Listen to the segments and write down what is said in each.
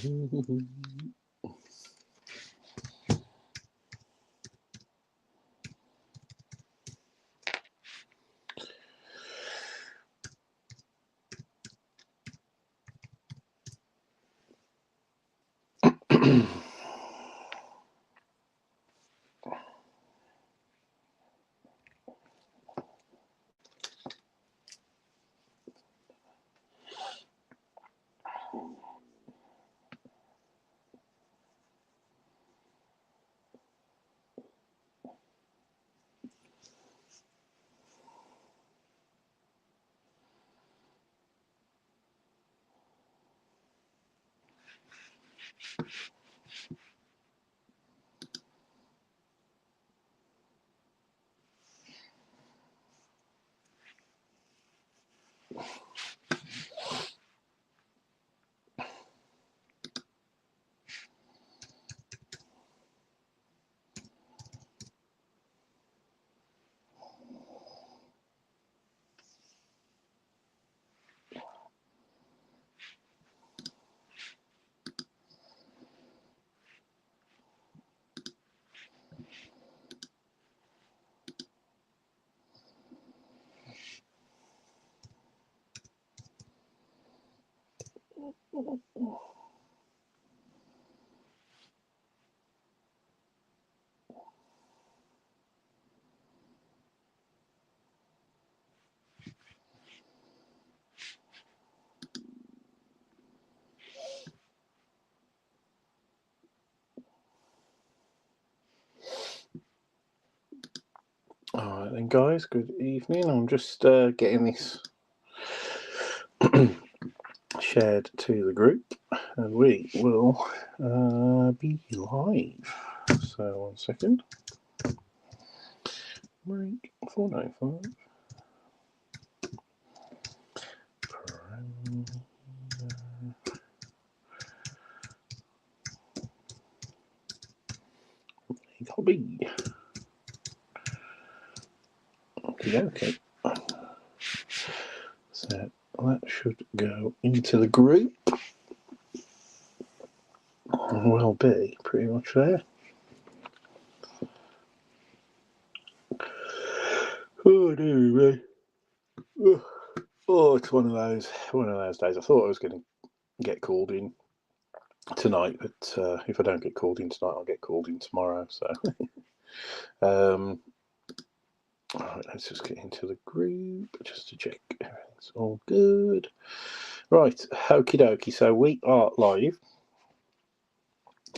All right then, guys, good evening. I'm just getting this shared to the group, and we will be live. So, 1 second. Break 495. Hobby. Okay. So that should go into the group. Will be pretty much there. Oh dear me. Oh, it's one of those days. I thought I was going to get called in tonight, but if I don't get called in tonight, I'll get called in tomorrow. So, all right, let's just get into the group just to check everything's all good. Right, okie dokie. So we are live,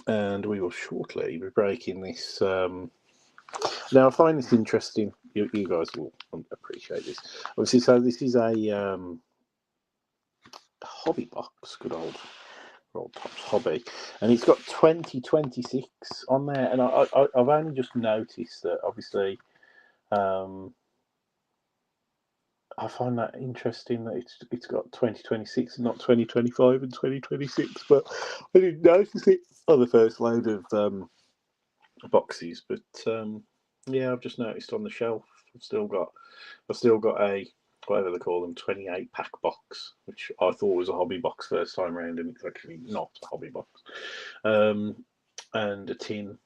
and we will shortly be breaking this. Now, I find this interesting. You guys will appreciate this. Obviously, so this is a hobby box, good old Tops Hobby, and it's got 2026 on there. And I've only just noticed that. Obviously, I find that interesting that it's got 2026 and not 2025 and 2026. But I didn't notice it on the first load of boxes. But yeah, I've just noticed on the shelf I've still got a, whatever they call them, 28 pack box, which I thought was a hobby box first time around, and it's actually not a hobby box. And a tin,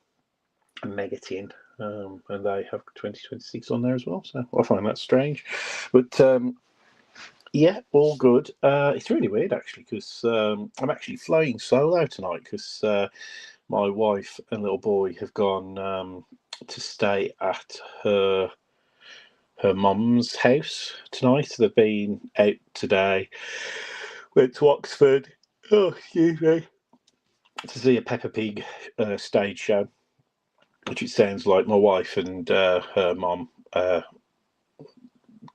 a mega tin, and they have 2026 on there as well. So I find that strange, but yeah, all good. It's really weird actually, because I'm actually flying solo tonight because my wife and little boy have gone to stay at her mum's house tonight. They've been out today, went to Oxford, excuse me, to see a Peppa Pig stage show, which it sounds like my wife and her mum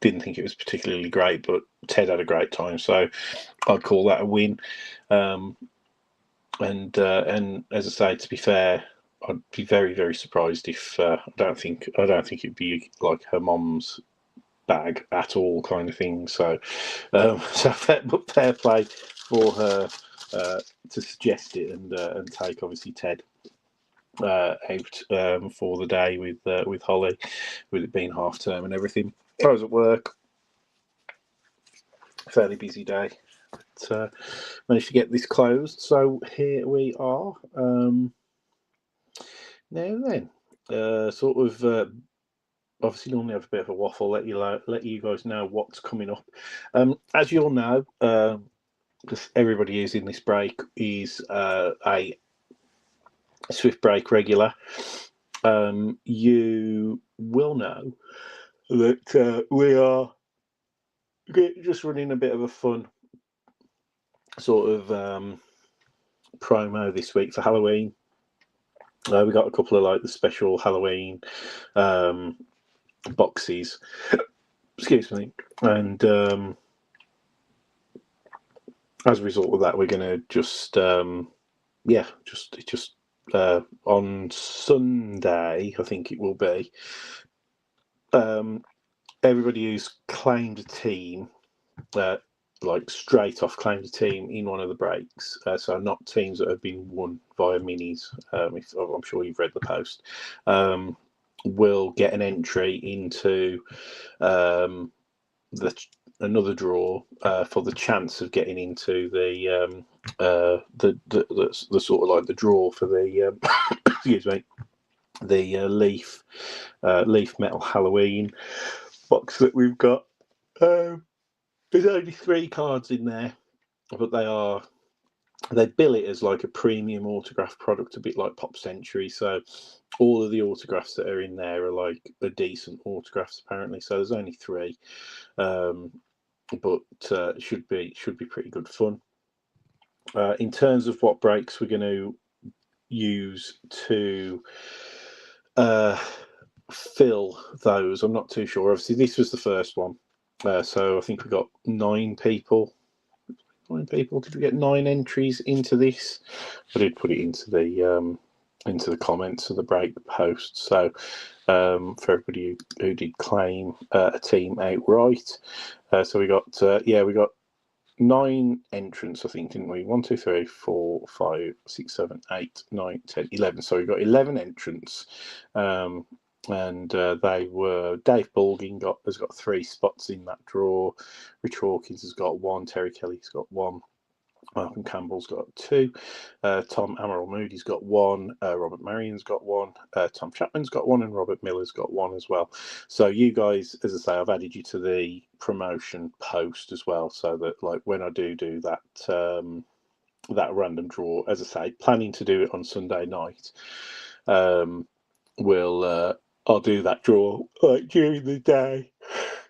didn't think it was particularly great, but Ted had a great time, so I'd call that a win. And as I say, to be fair, I'd be very, very surprised if I don't think it'd be like her mum's bag at all, kind of thing. So, so fair play for her to suggest it and take obviously Ted out for the day with Holly, with it being half term and everything. I was at work, fairly busy day, managed to get this closed. So here we are. Now then, obviously normally have a bit of a waffle. Let you guys know what's coming up. As you all know, because everybody using this break is a Swift Break regular. You will know that we are just running a bit of a fun sort of promo this week for Halloween. We got a couple of the special Halloween boxes. Excuse me, and as a result of that, we're going to just on Sunday, I think it will be. Everybody who's claimed a team, straight off claimed a team in one of the breaks, so not teams that have been won via minis. I'm sure you've read the post. Will get an entry into another draw for the chance of getting into the sort of the draw for the excuse me, the Leaf Metal Halloween box that we've got. There's only 3 cards in there, but they bill it as a premium autograph product, a bit like Pop Century. So all of the autographs that are in there are are decent autographs apparently. So there's only 3, but should be pretty good fun. In terms of what breaks we're going to use to fill those, I'm not too sure. Obviously, this was the first one, so I think we got 9 people. 9 people. Did we get 9 entries into this? I did put it into the comments of the break post. So for everybody who did claim a team outright, so we got 9 entrants, I think, didn't we? 1, 2, 3, 4, 5, 6, 7, 8, 9, 10, 11. So we got 11 entrants. And they were Dave Bulgin has got 3 spots in that draw. Rich Hawkins has got 1. Terry Kelly's got 1. Malcolm Campbell's got 2. Tom Amaral Moody's got 1. Robert Marion's got 1. Tom Chapman's got 1, and Robert Miller's got 1 as well. So you guys, as I say, I've added you to the promotion post as well, so that when I do that that random draw, as I say, planning to do it on Sunday night. I'll do that draw during the day,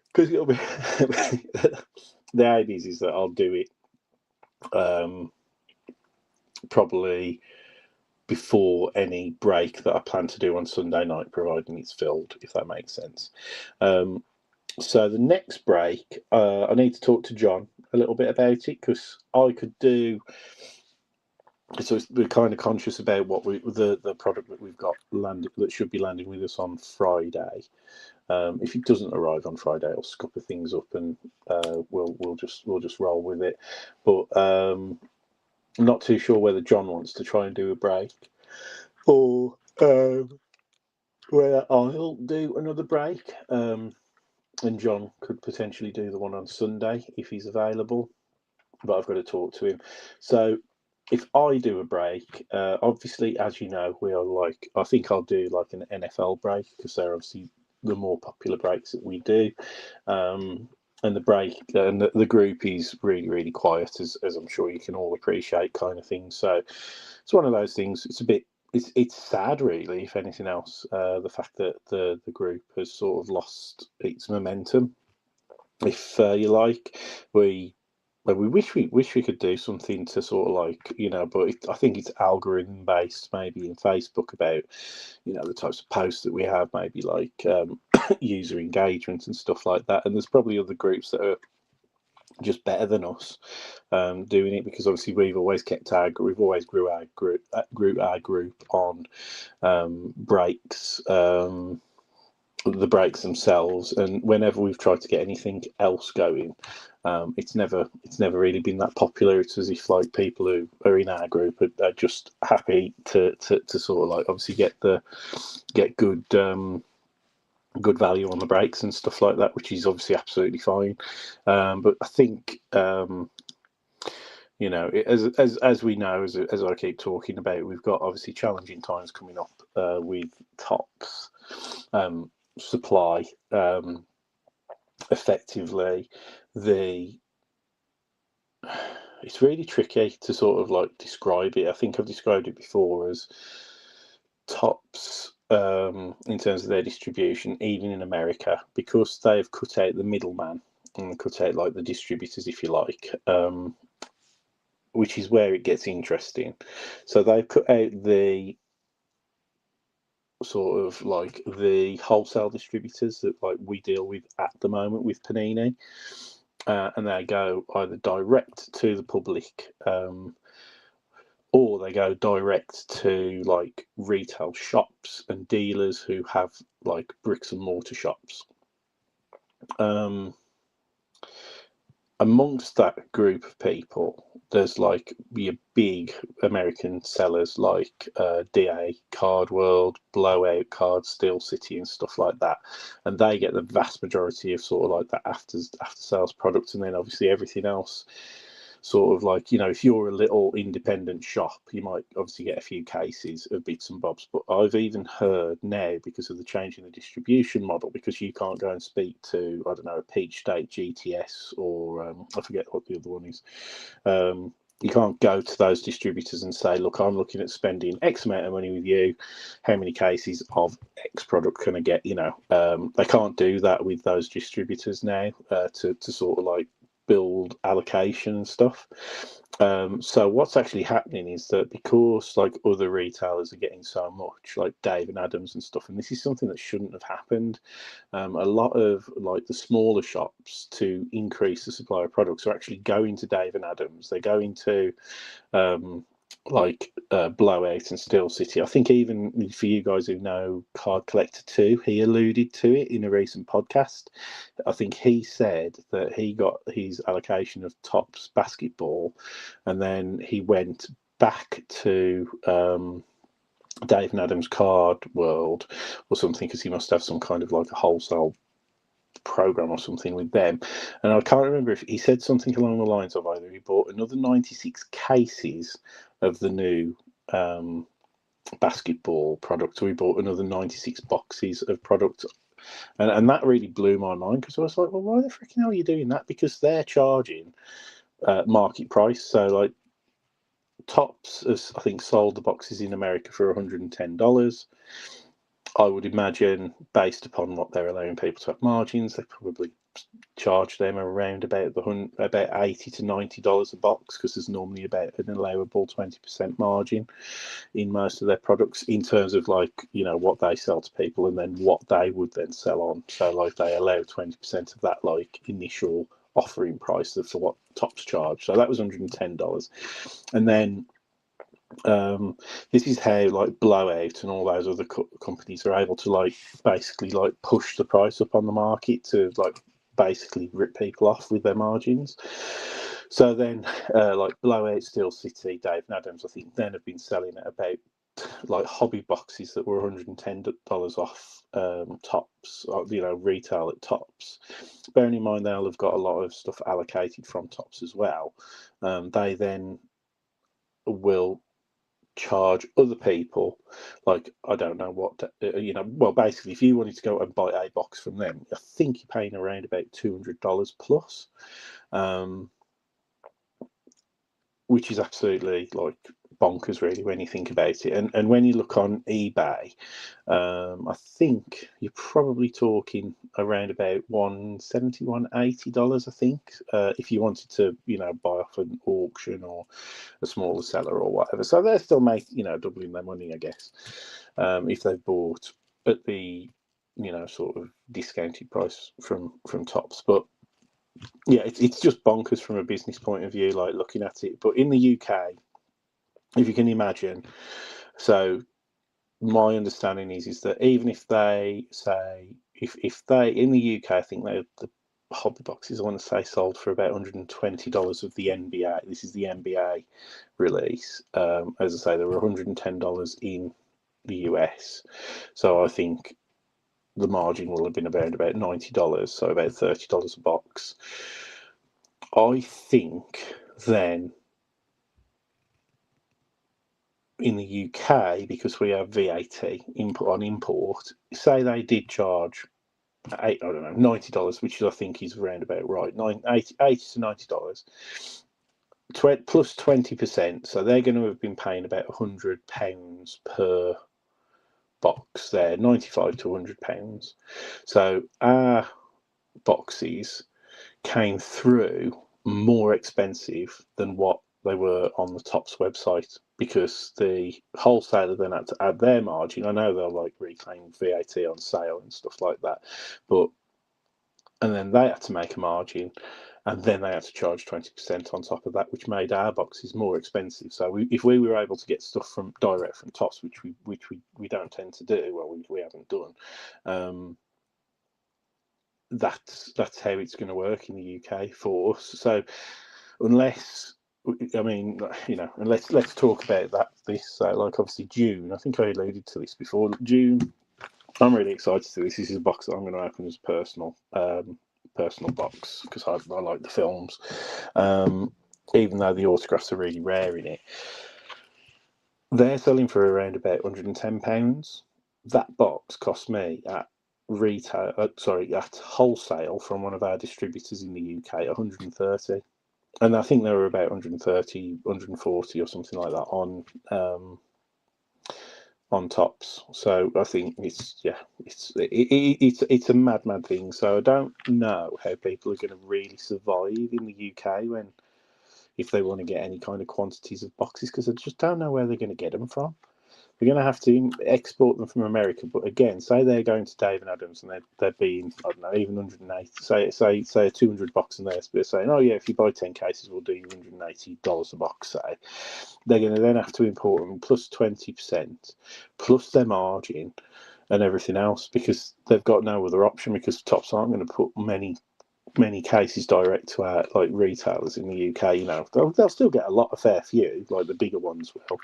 because it'll be the idea is that I'll do it probably before any break that I plan to do on Sunday night, providing it's filled, if that makes sense. So the next break, I need to talk to John a little bit about it, because I could do. So we're kind of conscious about what the product that we've got that should be landing with us on Friday. If it doesn't arrive on Friday, I'll scupper things up and we'll just roll with it. But I'm not too sure whether John wants to try and do a break, or whether I'll do another break. And John could potentially do the one on Sunday if he's available, but I've got to talk to him. So if I do a break, obviously, as you know, we are I think I'll do an NFL break, because they're obviously the more popular breaks that we do. And the break and the group is really, really quiet, as I'm sure you can all appreciate, kind of thing. So it's one of those things. It's sad, really, if anything else, the fact that the group has sort of lost its momentum. If you like, we wish we could do something to sort of but I think it's algorithm based, maybe in Facebook, about the types of posts that we have, maybe user engagement and stuff like that. And there's probably other groups that are just better than us doing it, because obviously we've always grew our group on breaks. The breaks themselves, and whenever we've tried to get anything else going, it's never really been that popular. It's as if people who are in our group are just happy to sort of obviously get good good value on the breaks and stuff like that, which is obviously absolutely fine. But I think You know, as we know, as I keep talking about, we've got obviously challenging times coming up with Topps supply. Effectively, the it's really tricky to sort of like describe it. I think I've described it before as Topps in terms of their distribution, even in America, because they've cut out the middleman and cut out like the distributors, if you like. Which is where it gets interesting. So they've cut out the sort of like the wholesale distributors that like we deal with at the moment with Panini, and they go either direct to the public, or they go direct to like retail shops and dealers who have like bricks and mortar shops. Amongst that group of people, there's like your big American sellers like DA, Card World, Blowout, Card, Steel City, and stuff like that, and they get the vast majority of sort of like the after sales products, and then obviously everything else. Sort of like, you know, if you're a little independent shop, you might obviously get a few cases of bits and bobs. But I've even heard now, because of the change in the distribution model, because you can't go and speak to, I don't know, a Peach State GTS or I forget what the other one is. You can't go to those distributors and say, look, I'm looking at spending X amount of money with you. How many cases of X product can I get? You know, they can't do that with those distributors now to sort of like build allocation and stuff. So what's actually happening is that because like other retailers are getting so much, like Dave and Adams and stuff, and this is something that shouldn't have happened. A lot of like the smaller shops, to increase the supply of products, are actually going to Dave and Adams. They're going to Blowout and Steel City. I think even for you guys who know Card Collector 2, he alluded to it in a recent podcast. I think he said that he got his allocation of Topps basketball, and then he went back to Dave and Adams Card World or something, because he must have some kind of like a wholesale program or something with them, and I can't remember if he said something along the lines of either he bought another 96 cases of the new basketball product, or he bought another 96 boxes of product, and that really blew my mind, because I was like, well, why the freaking hell are you doing that? Because they're charging market price. So like Topps has, I think, sold the boxes in America for $110. I would imagine, based upon what they're allowing people to have margins, they probably charge them around about about $80 to $90 a box, because there's normally about an allowable 20% margin in most of their products in terms of like, you know, what they sell to people and then what they would then sell on. So like they allow 20% of that like initial offering price for what Topps charge. So that was $110, and then this is how like Blowout and all those other companies are able to like basically like push the price up on the market to like basically rip people off with their margins. So then like Blowout, Steel City, Dave and Adams, I think then have been selling at about like hobby boxes that were $110 off Topps, you know, retail at Topps. Bearing in mind they'll have got a lot of stuff allocated from Topps as well. They then will charge other people, like, I don't know what, you know, well, basically, if you wanted to go and buy a box from them, I think you're paying around about $200 plus, which is absolutely like bonkers, really, when you think about it. And when you look on eBay, I think you're probably talking around about $170, $180, I think, if you wanted to, you know, buy off an auction or a smaller seller or whatever. So they're still making, you know, doubling their money, I guess, if they've bought at the, you know, sort of discounted price from Topps. But yeah, it's just bonkers from a business point of view, like looking at it. But in the UK, if you can imagine, so my understanding is that even if they say, if they in the UK, I think they the hobby boxes, I want to say, sold for about $120 of the NBA. This is the NBA release. As I say, there were $110 in the US. So I think the margin will have been around about $90, so about $30 a box. I think then in the UK, because we have VAT input on import, say they did charge I don't know, $90, which I think is around about right, $80 to $90, plus 20%. So they're going to have been paying about £100 per box there, 95 to £100. So our boxes came through more expensive than what they were on the Topps website, because the wholesaler then had to add their margin. I know they'll like reclaim VAT on sale and stuff like that, and then they had to make a margin, and then they had to charge 20% on top of that, which made our boxes more expensive. So if we were able to get stuff from direct from Topps, which we don't tend to do, well, we haven't done. That's how it's going to work in the UK for us. So unless, I mean, and let's talk about this. So, like, obviously June, I think I alluded to this before. June, I'm really excited to do this. This is a box that I'm going to open as a personal box, because I like the films, even though the autographs are really rare in it. They're selling for around about £110. That box cost me at wholesale from one of our distributors in the UK, 130, and I think they were about 130, 140 or something like that on Topps. So I think it's a mad thing. So I don't know how people are going to really survive in the UK if they want to get any kind of quantities of boxes, because I just don't know where they're going to get them from. We're going to have to export them from America, but again, say they're going to Dave and Adams and they're being, I don't know, even 180. Say a 200 box, and they're saying, oh yeah, if you buy 10 cases, we'll do you $180 a box. Say they're going to then have to import them plus 20%, plus their margin and everything else, because they've got no other option, because Topps aren't going to put many cases direct to our like retailers in the UK. They'll still get a fair few, like the bigger ones will.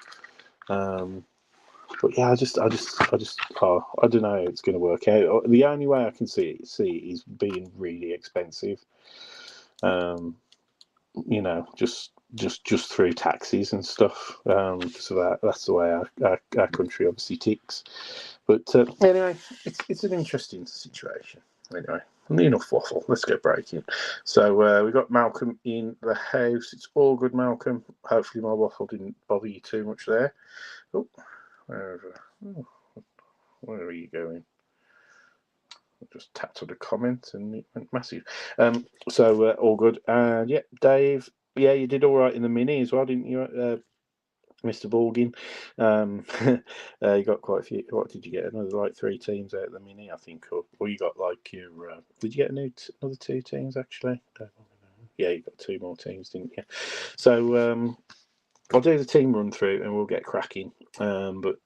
But yeah, I don't know how it's going to work out. The only way I can see it is being really expensive. Just through taxes and stuff. Because of that, that's the way our country obviously ticks. But anyway, it's an interesting situation. Anyway, enough waffle. Let's get breaking. So we've got Malcolm in the house. It's all good, Malcolm. Hopefully my waffle didn't bother you too much there. Oh. Where are you going? I just tapped on a comment and it went massive. So all good. And yeah, Dave. Yeah, you did all right in the mini as well, didn't you, Mr. Borgin? You got quite a few. What did you get? Another like 3 teams out of the mini, I think, or you got like your. Did you get another 2 teams actually? Yeah, you got 2 more teams, didn't you? So. I'll do the team run through and we'll get cracking. But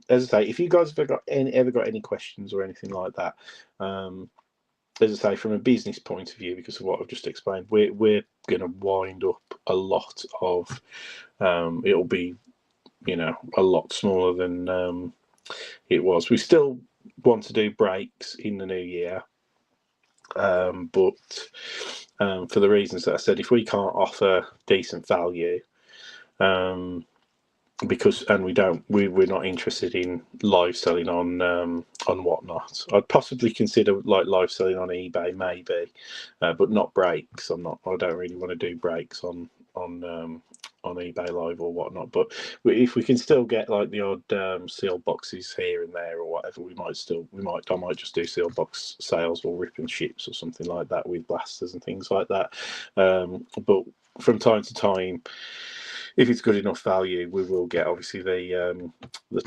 as I say, if you guys have ever got any questions or anything like that, as I say, from a business point of view, because of what I've just explained, we're going to wind up a lot of. It'll be, a lot smaller than it was. We still want to do breaks in the new year, but for the reasons that I said, if we can't offer decent value. We're not interested in live selling on Whatnot. I'd possibly consider like live selling on eBay maybe, but not breaks. I don't really want to do breaks on eBay Live or Whatnot. But if we can still get like the odd sealed boxes here and there or whatever, I might just do sealed box sales or rip and ships or something like that with blasters and things like that. But from time to time, if it's good enough value, we will get obviously the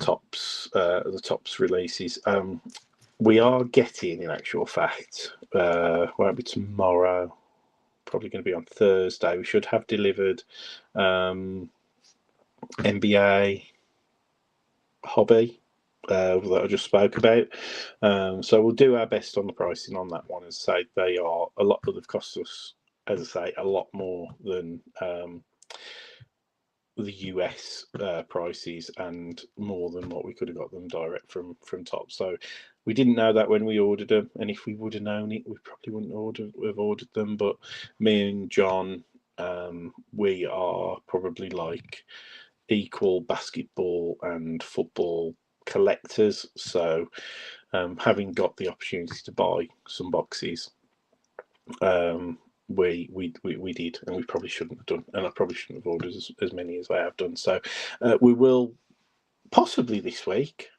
Topps releases. We are getting, in actual fact, won't be tomorrow. Probably going to be on Thursday. We should have delivered NBA Hobby that I just spoke about. So we'll do our best on the pricing on that one. As I say, they've cost us, as I say, a lot more than the US prices, and more than what we could have got them direct from Topps. So we didn't know that when we ordered them, and if we would have known it, we probably wouldn't have ordered them. But me and John, we are probably like equal basketball and football collectors. So having got the opportunity to buy some boxes, we did, and we probably shouldn't have done, and I probably shouldn't have ordered as many as I have done. So we will possibly this week,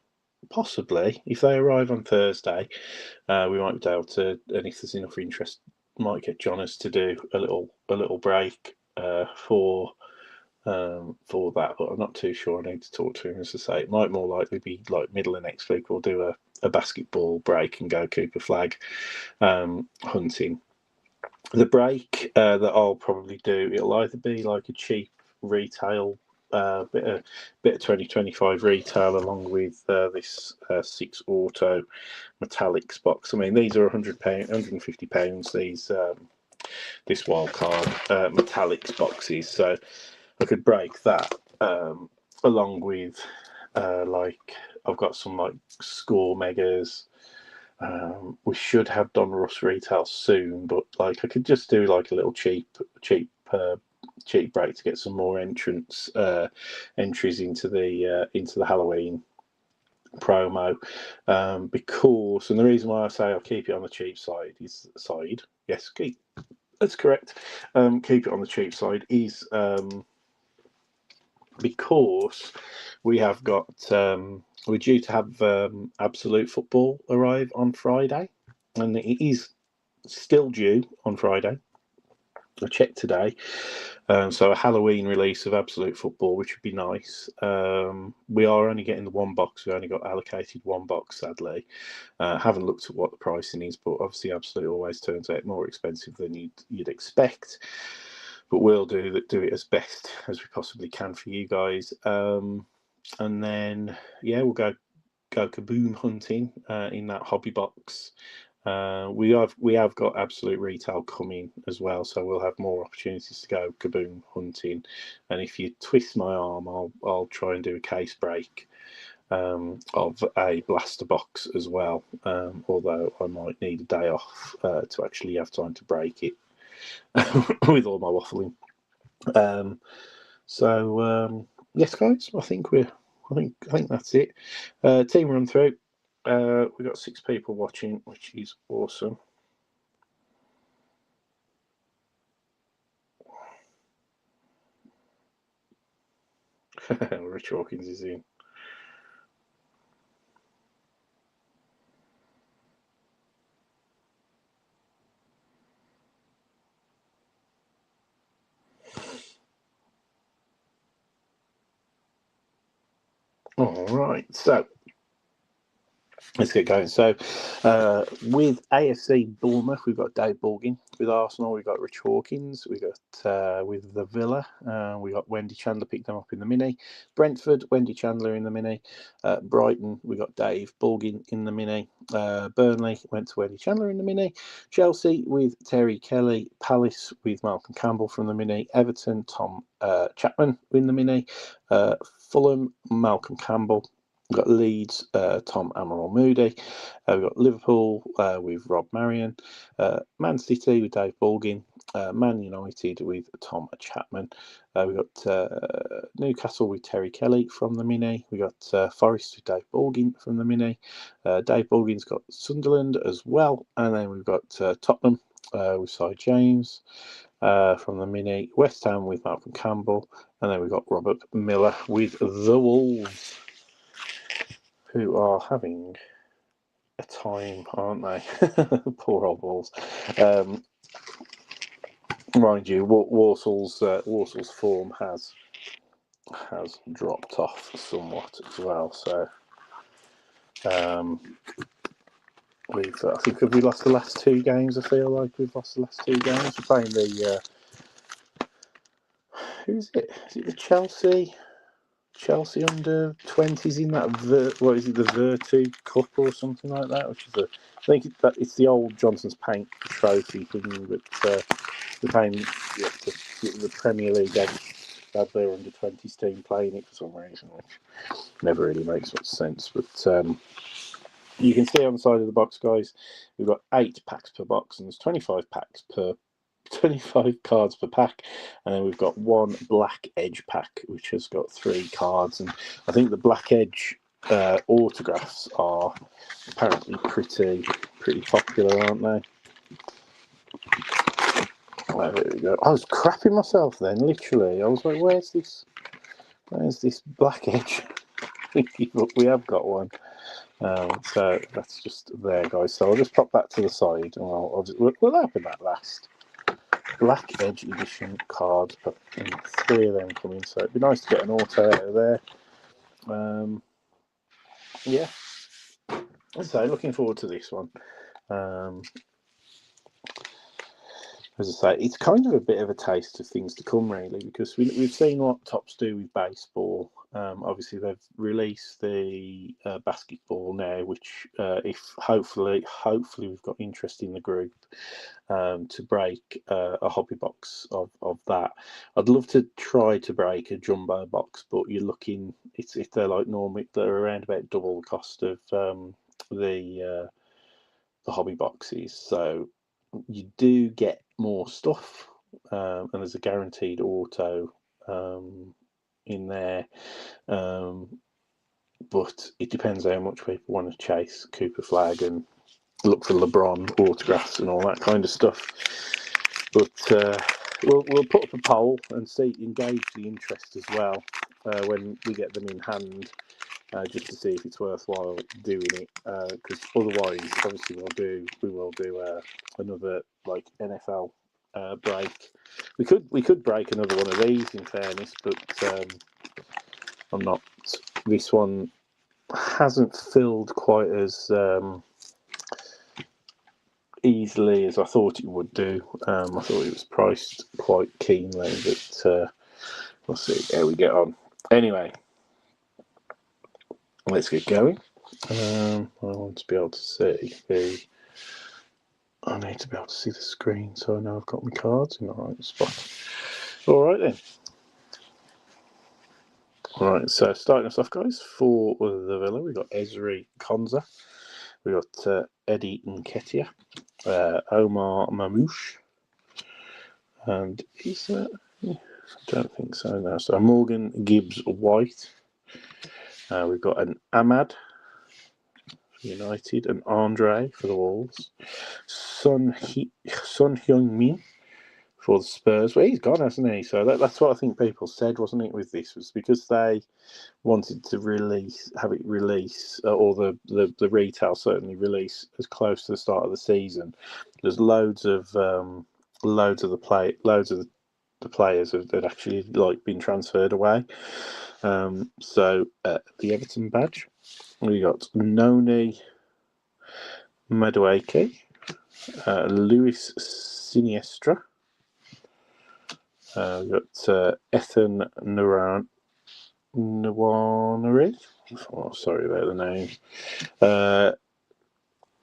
possibly if they arrive on Thursday, we might be able to, and if there's enough interest, might get Jonas to do a little break for that, but I'm not too sure. I need to talk to him. As I say, it might more likely be like middle of next week. We'll do a basketball break and go Cooper Flag hunting. The break that I'll probably do, it'll either be like a cheap retail, bit of 2025 retail, along with this 6 auto metallics box. I mean, these are £100, £150. These this wildcard metallics boxes, so I could break that along with like I've got some like Score Megas. We should have Don Russ retail soon, but like I could just do like a little cheap break to get some more entries into the Halloween promo, because, and the reason why I say I'll keep it on the cheap side is that's correct. Keep it on the cheap side is because we have got we're due to have Absolute Football arrive on Friday, and it is still due on Friday. I checked today. So a Halloween release of Absolute Football, which would be nice. We are only getting the one box. We only got allocated one box, sadly. Haven't looked at what the pricing is, but obviously Absolute always turns out more expensive than you'd expect. But we'll do it as best as we possibly can for you guys. And then, yeah, we'll go Kaboom hunting in that hobby box. We have got Absolute Retail coming as well, so we'll have more opportunities to go Kaboom hunting. And if you twist my arm, I'll try and do a case break of a blaster box as well. Although I might need a day off to actually have time to break it with all my waffling. Yes, guys, I think that's it. Team run through. We've got 6 people watching, which is awesome. Rich Hawkins is in. All right, so let's get going. So, with AFC Bournemouth, we've got Dave Borgin. With Arsenal, we've got Rich Hawkins. We got with the Villa, we got Wendy Chandler picked them up in the mini. Brentford, Wendy Chandler in the mini. Brighton, we got Dave Borgin in the mini. Burnley went to Wendy Chandler in the mini. Chelsea with Terry Kelly. Palace with Malcolm Campbell from the mini. Everton, Tom Chapman in the mini. Fulham, Malcolm Campbell. We've got Leeds, Tom Amaral Moody. We've got Liverpool with Rob Marion. Man City with Dave Borgin. Man United with Tom Chapman. We've got Newcastle with Terry Kelly from the mini. We've got Forest with Dave Borgin from the mini. Dave Borgin's got Sunderland as well. And then we've got Tottenham with Cy James from the mini. West Ham with Malcolm Campbell. And then we've got Robert Miller with the Wolves, who are having a time, aren't they? Poor old Wolves. Mind you, Warsaw's form has dropped off somewhat as well. So I think we lost the last 2 games. I feel like we've lost the last 2 games. We're playing the who's it? Is it the Chelsea under 20s in that the Virtu Cup or something like that, which is I think it's the old Johnson's Paint trophy thing, but they're playing the Premier League had their under 20s team playing it for some reason, which never really makes much sense. But you can see on the side of the box, guys, we've got 8 packs per box, and there's 25 packs per 25 cards per pack, and then we've got one Black Edge pack, which has got 3 cards. And I think the Black Edge autographs are apparently pretty popular, aren't they? Oh, there we go. I was crapping myself then, literally. I was like, where's this Black Edge? Look, we have got one. So that's just there, guys. So I'll just pop that to the side, and we'll open that last. Black Edge edition card, and 3 of them coming. So it'd be nice to get an auto out of there. Yeah. So looking forward to this one. As I say, it's kind of a bit of a taste of things to come, really, because we've seen what Topps do with baseball. Obviously, they've released the basketball now, which, if hopefully we've got interest in the group to break a hobby box of that. I'd love to try to break a jumbo box, but you're looking, if they're like normal, they're around about double the cost of the hobby boxes. So you do get more stuff, and there's a guaranteed auto in there, but it depends how much people want to chase Cooper Flag and look for LeBron autographs and all that kind of stuff. But we'll put up a poll and engage the interest as well when we get them in hand, just to see if it's worthwhile doing it. Because otherwise, obviously, we will do another like NFL break. We could break another one of these, in fairness, but I'm not. This one hasn't filled quite as easily as I thought it would do. I thought it was priced quite keenly, but we'll see how we get on. Anyway, let's get going. I want to be able to see I need to be able to see the screen so I know I've got my cards in the right spot. All right then. All right, so starting us off, guys, for the Villa, we've got Ezri Konsa, we've got Eddie Nketiah, Omar Mamouche, and is that? Yeah, I don't think so. No. So Morgan Gibbs White. We've got an Ahmad for United, an Andre for the Wolves, Son Heung-min for the Spurs. Well, he's gone, hasn't he? So that's what I think people said, wasn't it? With this was because they wanted to have it release, or the retail certainly release as close to the start of the season. There's loads of the players had actually been transferred away. So the Everton badge, we got Noni Madueke, Luis Siniestra. We got Ethan Nwaneri. Oh, sorry about the name.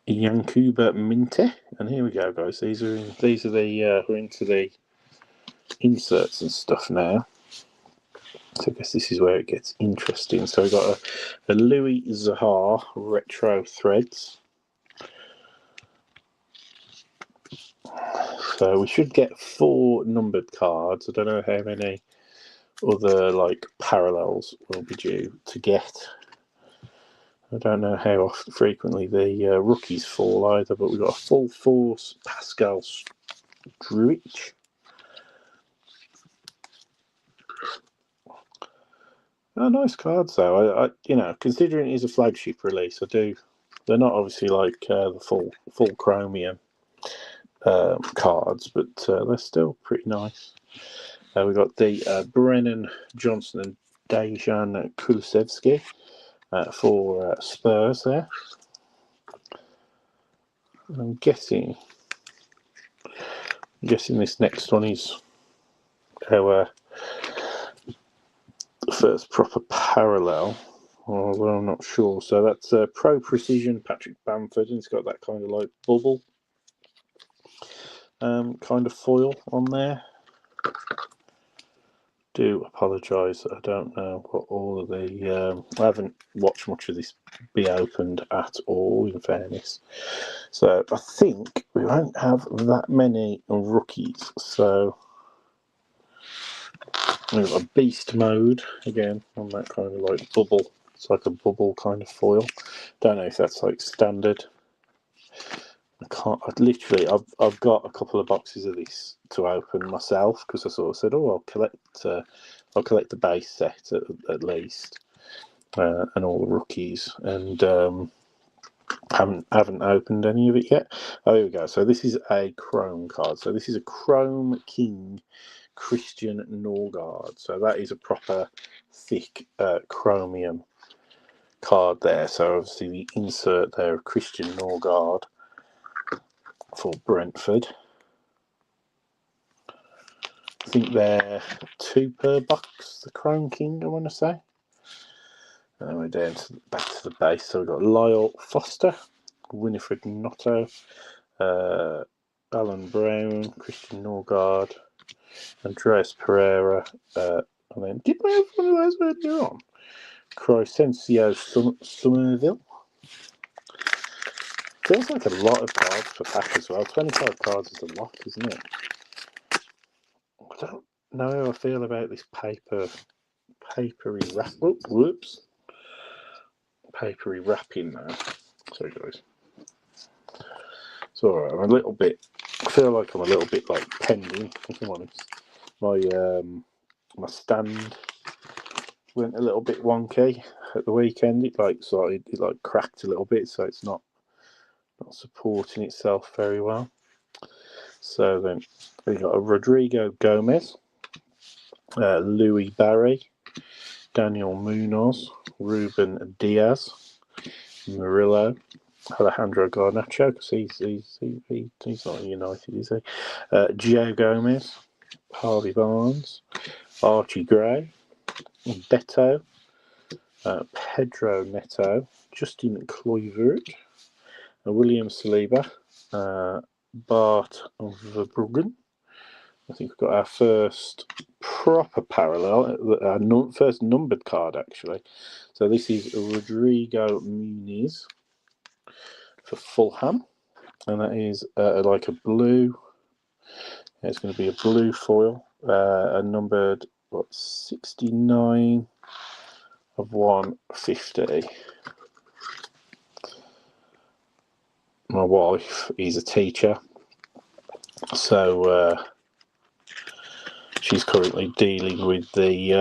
Yankuba Minte, and here we go, guys. These are we're into the inserts and stuff now. So I guess this is where it gets interesting. So we've got a Louis Zaha retro threads. So we should get 4 numbered cards. I don't know how many other parallels will be due to get. I don't know how frequently the rookies fall either, but we've got a full force Pascal Struich. Oh, nice cards though. I considering it is a flagship release, they're not obviously like the full chromium cards, but they're still pretty nice. We've got the Brennan Johnson and Dejan Kulusevski for Spurs there. I'm guessing this next one is our first proper parallel, although I'm not sure. So that's Pro Precision Patrick Bamford, and it's got that kind of like bubble kind of foil on there. do apologise. I don't know what all of the. I haven't watched much of this be opened at all, in fairness. So I think we won't have that many rookies. So we've got a beast mode again on that kind of like bubble. It's like a bubble kind of foil. Don't know if that's like standard. I've got a couple of boxes of this to open myself because I sort of said, I'll collect the base set at least, and all the rookies, and haven't opened any of it yet. Oh, here we go. So this is a Chrome card. So this is a Chrome King Christian Norgard. So that is a proper thick chromium card there. So obviously the insert there of Christian Norgard for Brentford. I think they're 2 per box, the Chrome King, I want to say. And then we're down back to the base. So we've got Lyle Foster, Winifred Notto, Alan Brown, Christian Norgard, Andreas Pereira, and then did we have one of those earlier on? Crescencio Somerville. Feels like a lot of cards per pack as well. 25 cards is a lot, isn't it? I don't know how I feel about this papery wrap. Oh, whoops. Papery wrapping now. Sorry, guys. It's alright. I feel like I'm a little bit like pending, if I'm honest. My stand went a little bit wonky at the weekend. It cracked a little bit, so it's not supporting itself very well. So then we got a Rodrigo Gomez, Louis Barry, Daniel Munoz, Ruben Diaz, Murillo, Alejandro Garnacho, because he's not United, is he? Joe Gomez, Harvey Barnes, Archie Gray, Beto, Pedro Neto, Justin Kluivert, William Saliba, Bart Verbruggen. I think we've got our first proper parallel, our first numbered card actually. So this is Rodrigo Muniz for Fulham, and that is like a blue. It's going to be a blue foil, a numbered 69 of 150. My wife is a teacher, so she's currently dealing with the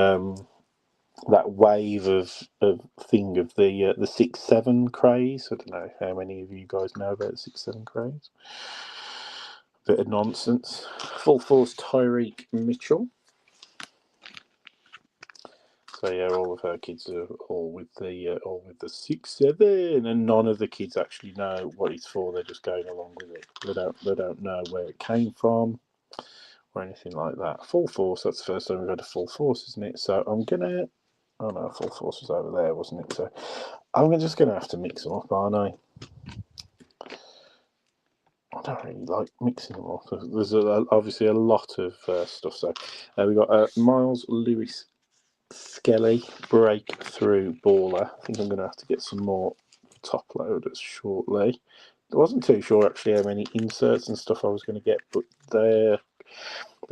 that wave of the 6-7 craze. I don't know how many of you guys know about the 6-7 craze. Bit of nonsense. Full force Tyreek Mitchell. So yeah, all of her kids are all with the 6-7, and none of the kids actually know what it's for. They're just going along with it. They don't know where it came from or anything like that. Full force. That's the first time we've had a full force, isn't it? So I'm gonna. Oh no, full force was over there, wasn't it? So I'm just gonna have to mix them up, aren't I? I don't really like mixing them up. There's obviously a lot of stuff. So we got Miles Lewis Skelly, breakthrough baller. I think I'm going to have to get some more top loaders shortly. I wasn't too sure actually how many inserts and stuff I was going to get, but they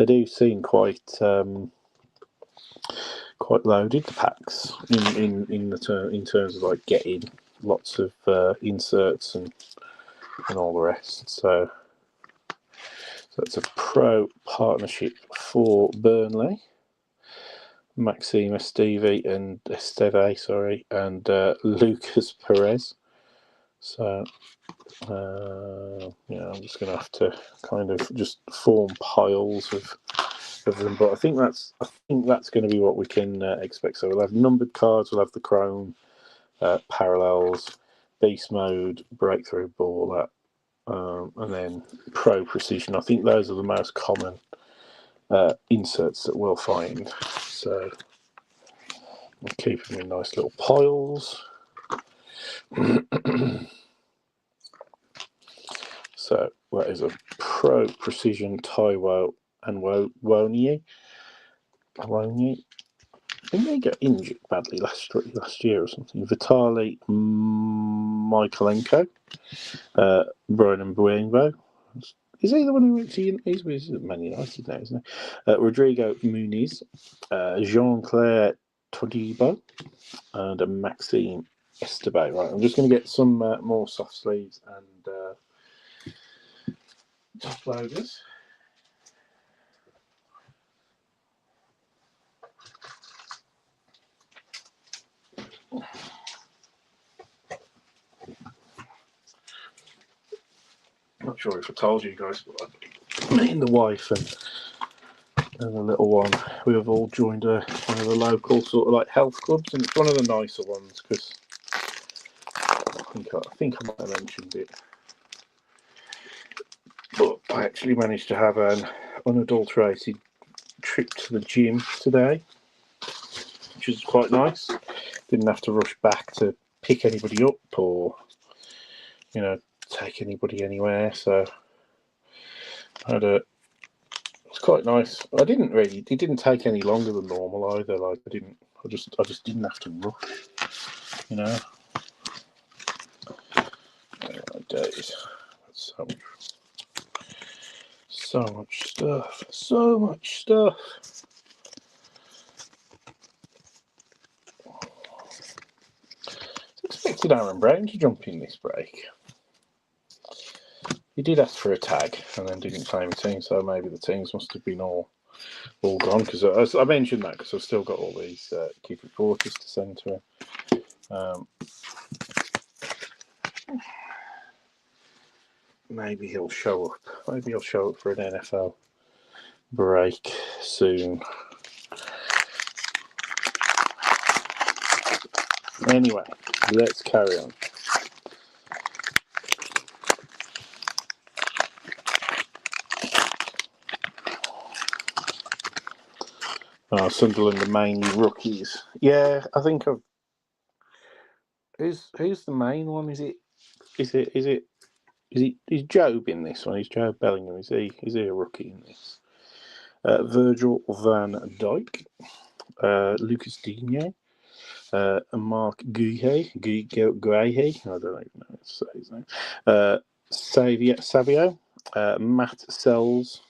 do seem quite loaded, the packs in terms of like getting lots of inserts and all the rest. So it's a pro partnership for Burnley. Maxime Esteve and Lucas Perez. So I'm just going to have to kind of just form piles of them. But I think that's going to be what we can expect. So we'll have numbered cards. We'll have the Chrome parallels, Beast Mode, Breakthrough Baller, and then Pro Precision. I think those are the most common inserts that we'll find. So I'll keep them in nice little piles. So that is a Pro Precision Taiwo and Wonier. Aloni. I think they got injured badly last year or something. Vitaly Michaelenko, Brian Mbeumo. Is he the one who went to he's at Man United now, isn't he? Rodrigo Muniz, Jean-Claire Todibo, and Maxime Estebe. Right, I'm just going to get some more soft sleeves and top loaders. Not sure if I told you guys, but me and the wife and the little one, we have all joined one of the local sort of like health clubs, and it's one of the nicer ones because I think I might have mentioned it, but I actually managed to have an unadulterated trip to the gym today, which was quite nice. Didn't have to rush back to pick anybody up or take anybody anywhere, so I had it was quite nice. It didn't take any longer than normal either. Like I just didn't have to rush, Oh, days. So much stuff. I expected Aaron Brown to jump in this break. He did ask for a tag and then didn't claim a team, so maybe the teams must have been all gone, because I mentioned that because I've still got all these key reporters to send to him. Maybe he'll show up. Maybe he'll show up for an NFL break soon. Anyway, let's carry on. Sunderland are mainly rookies. Yeah, I think I've. Who's the main one? Is Job in this one? Is Job Bellingham? Is he a rookie in this? Virgil van Dijk, Lucas Digne, Mark Guehi, I don't even know how to say his name. Savio, Matt Sells,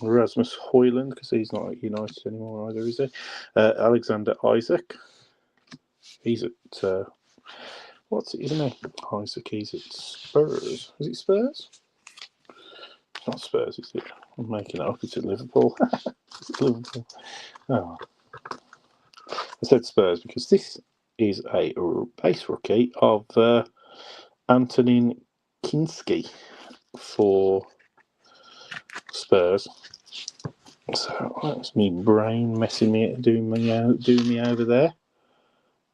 Rasmus Højlund, because he's not at United anymore either, is he? Alexander Isaac. He's at what's it, isn't he? Isaac, he's at Spurs. Is it Spurs? It's not Spurs, is it? I'm making it up. It's at Liverpool. It's Liverpool. Oh. I said Spurs because this is a base rookie of Antonin Kinski for Spurs. So that's me brain doing me over there.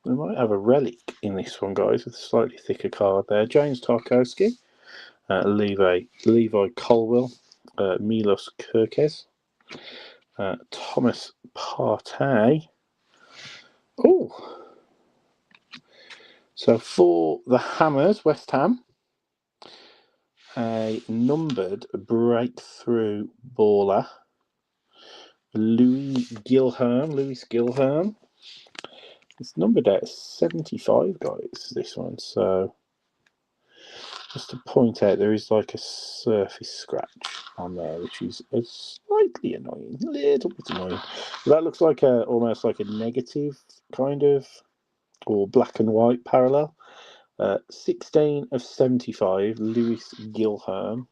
We might have a relic in this one, guys, with a slightly thicker card there. James Tarkowski, Levi Colwill, Milos Kerkez, Thomas Partey. Oh, so for the Hammers, West Ham, a numbered breakthrough baller, Lewis Gilhern. It's numbered at 75, guys, this one. So just to point out, there is like a surface scratch on there, which is slightly annoying, a little bit annoying. But that looks like almost like a negative kind of, or black and white parallel. 16 of 75, Lewis Gilhern.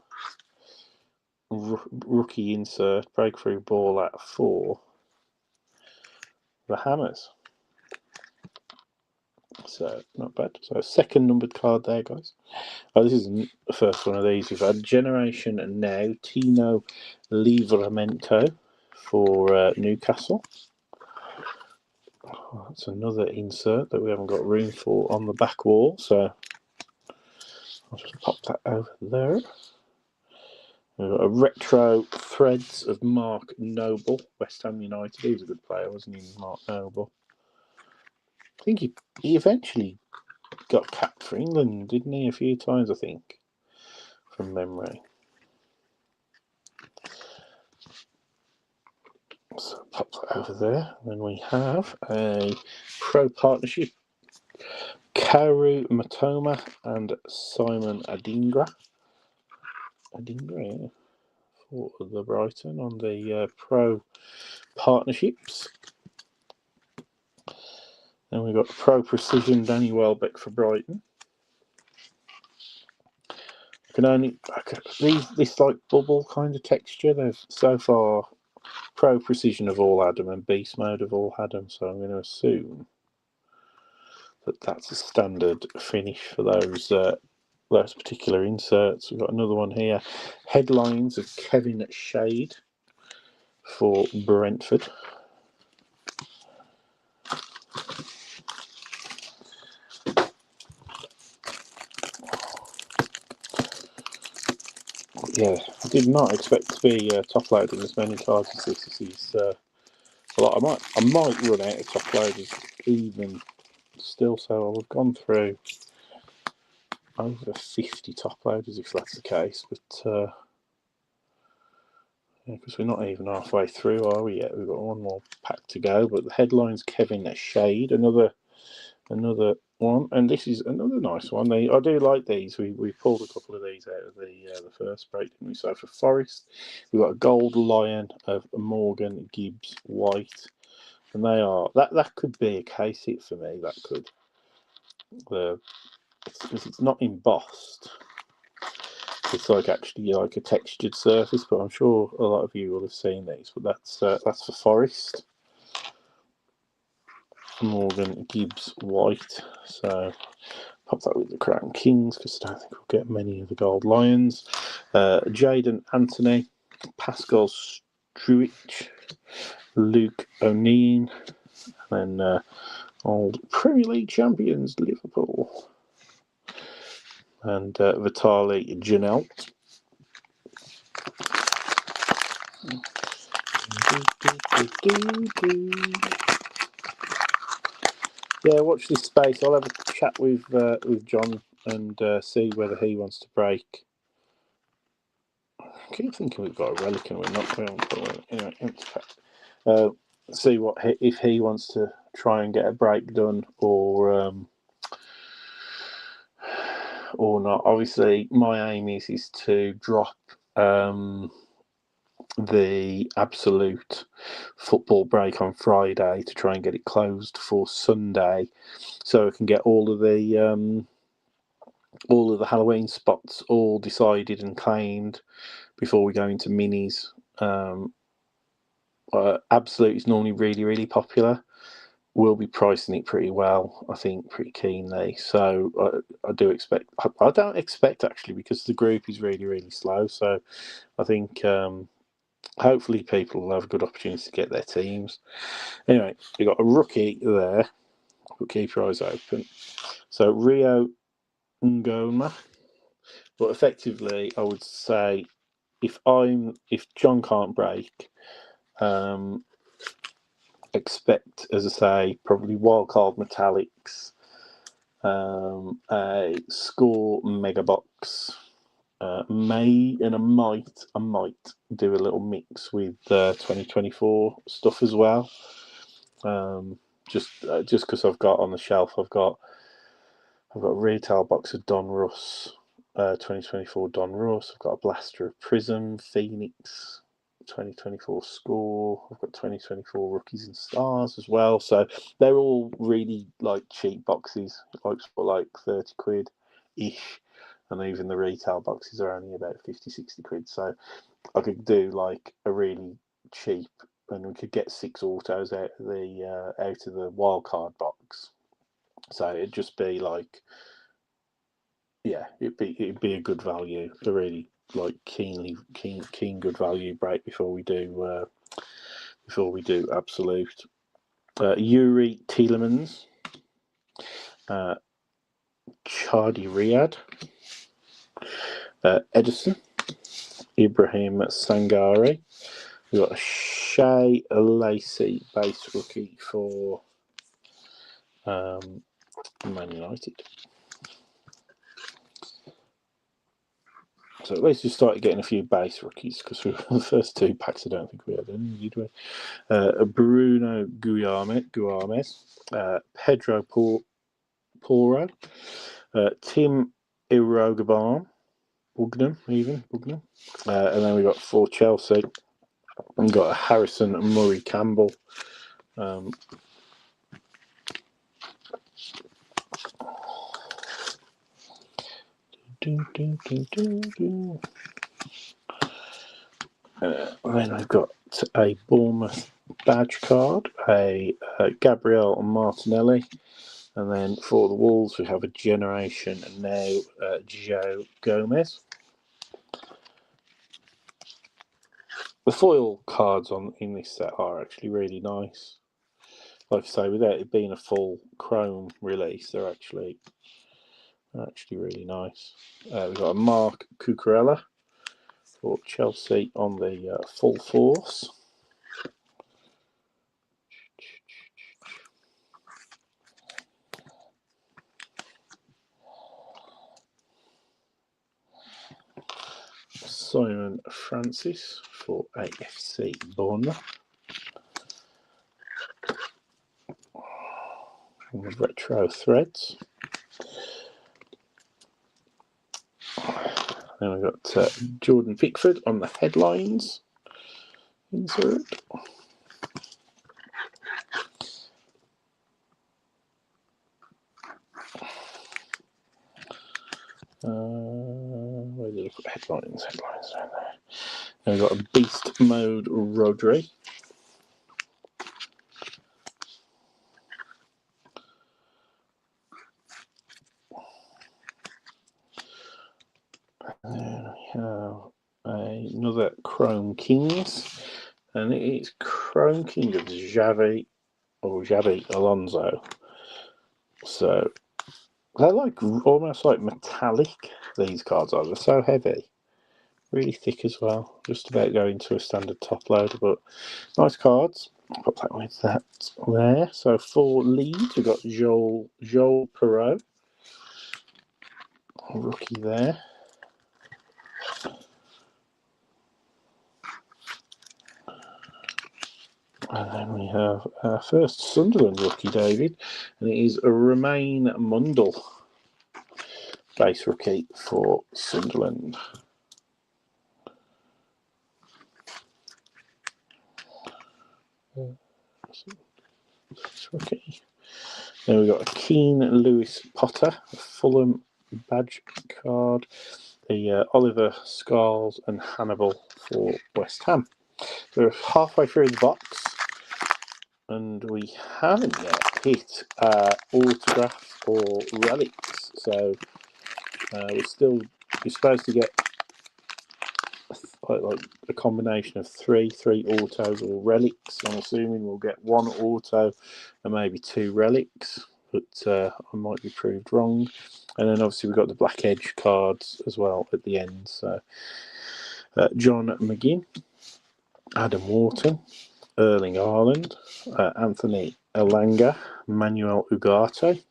Rookie insert, breakthrough ball at 4. The Hammers. So, not bad. So, second numbered card there, guys. This is the first one of these. We've had Generation Now, Tino Livramento for Newcastle. That's another insert that we haven't got room for on the back wall, so I'll just pop that over there. We've got a retro threads of Mark Noble, West Ham United. He was a good player, wasn't he, Mark Noble? I think he eventually got capped for England, didn't he? A few times, I think, from memory. So pop that over there. And then we have a pro partnership. Karu Matoma and Simon Adingra. Yeah, for the Brighton on the pro partnerships. Then we've got Pro Precision Danny Welbeck for Brighton. This like bubble kind of texture. They've so far Pro Precision have all had them and Beast Mode have all had them. So I'm going to assume that that's a standard finish for those particular inserts. We've got another one here. Headlines of Kevin Shade for Brentford. Yeah, I did not expect to be top loading as many cards as this. This is I might run out of top loaders even still. So I've gone through over 50 top loaders if that's the case. But because we're not even halfway through, are we yet? We've got one more pack to go. But the headline's Kevin Shade, another one, and this is another nice one. I do like these. We pulled a couple of these out of the first break, didn't we? So for Forest, we've got a Gold Lion of Morgan Gibbs White, and they are that could be a case hit for me. That could because it's not embossed. It's like actually like a textured surface, but I'm sure a lot of you will have seen these. But that's for Forest. Morgan Gibbs White. So pop that with the Crown Kings because I don't think we'll get many of the Gold Lions. Jaden Anthony, Pascal Struich, Luke O'Neill, and then old Premier League champions Liverpool, and Vitaly Janelt. Yeah, watch this space. I'll have a chat with John and see whether he wants to break. I keep thinking we've got a relic and we haven't got one. Anyway, see if he wants to try and get a break done or not. Obviously, my aim is to drop the absolute football break on Friday to try and get it closed for Sunday, so I can get all of the Halloween spots all decided and claimed before we go into minis. Absolute is normally really popular. We'll be pricing it pretty well, I think, pretty keenly. So I do expect. I don't expect actually because the group is really slow. So I think hopefully people will have a good opportunity to get their teams. Anyway, you've got a rookie there, but keep your eyes open. So Rio Ngoma. But effectively, I would say if John can't break, expect, as I say, probably wildcard metallics, a score mega box. I might do a little mix with 2024 stuff as well. Just because I've got on the shelf, I've got a retail box of Don Russ, 2024 Don Russ. I've got a blaster of Prism, Phoenix, 2024 score. I've got 2024 rookies and stars as well. So they're all really like cheap boxes, like 30 quid ish. And even the retail boxes are only about 50, 60 quid. So I could do like a really cheap, and we could get 6 autos out of the wildcard box. So it'd just be like, yeah, it'd be a good value, a really like keen good value break before we do absolute. Yuri Tielemans, Chardy Riyad, Edison, Ibrahim Sangare. We've got a Shea Lacey base rookie for Man United. So at least we started getting a few base rookies, because the first 2 packs I don't think we had any, did we? Bruno Guames, Pedro Porro, Tim Irogaban, Bugnam, and then we got for Chelsea, and got a Harrison Murray Campbell. Then I've got a Bournemouth badge card, a Gabriel Martinelli, and then for the Wolves we have a Generation Now Joe Gomez. The foil cards in this set are actually really nice. Like I say, without it being a full chrome release, they're actually really nice. We've got a Mark Cucurella for Chelsea on the full force. Simon Francis for AFC Bournemouth. And retro threads. Then we've got Jordan Pickford on the headlines. Insert. Where did I put headlines? Headlines down there. Then we've got a Beast Mode Rodri. And we have another Chrome Kings, and it's Chrome King of Xavi Alonso. So they're like almost like metallic. These cards are. They're so heavy, really thick as well. Just about going to a standard top loader, but nice cards. I'll put that with that there. So for Leeds, we've got Joel Perreault, rookie there. And then we have our first Sunderland rookie, David, and it is a Romain Mundle, base rookie for Sunderland. Rookie. Then we've got a Keane Lewis Potter, a Fulham badge card, the Oliver Scarles and Hannibal for West Ham. We're halfway through the box, and we haven't yet hit autograph or relics. So we're supposed to get like a combination of three autos or relics. I'm assuming we'll get 1 auto and maybe 2 relics, but I might be proved wrong. And then obviously we've got the Black Edge cards as well at the end. So John McGinn, Adam Wharton, Erling Haaland, Anthony Elanga, Manuel Ugarte,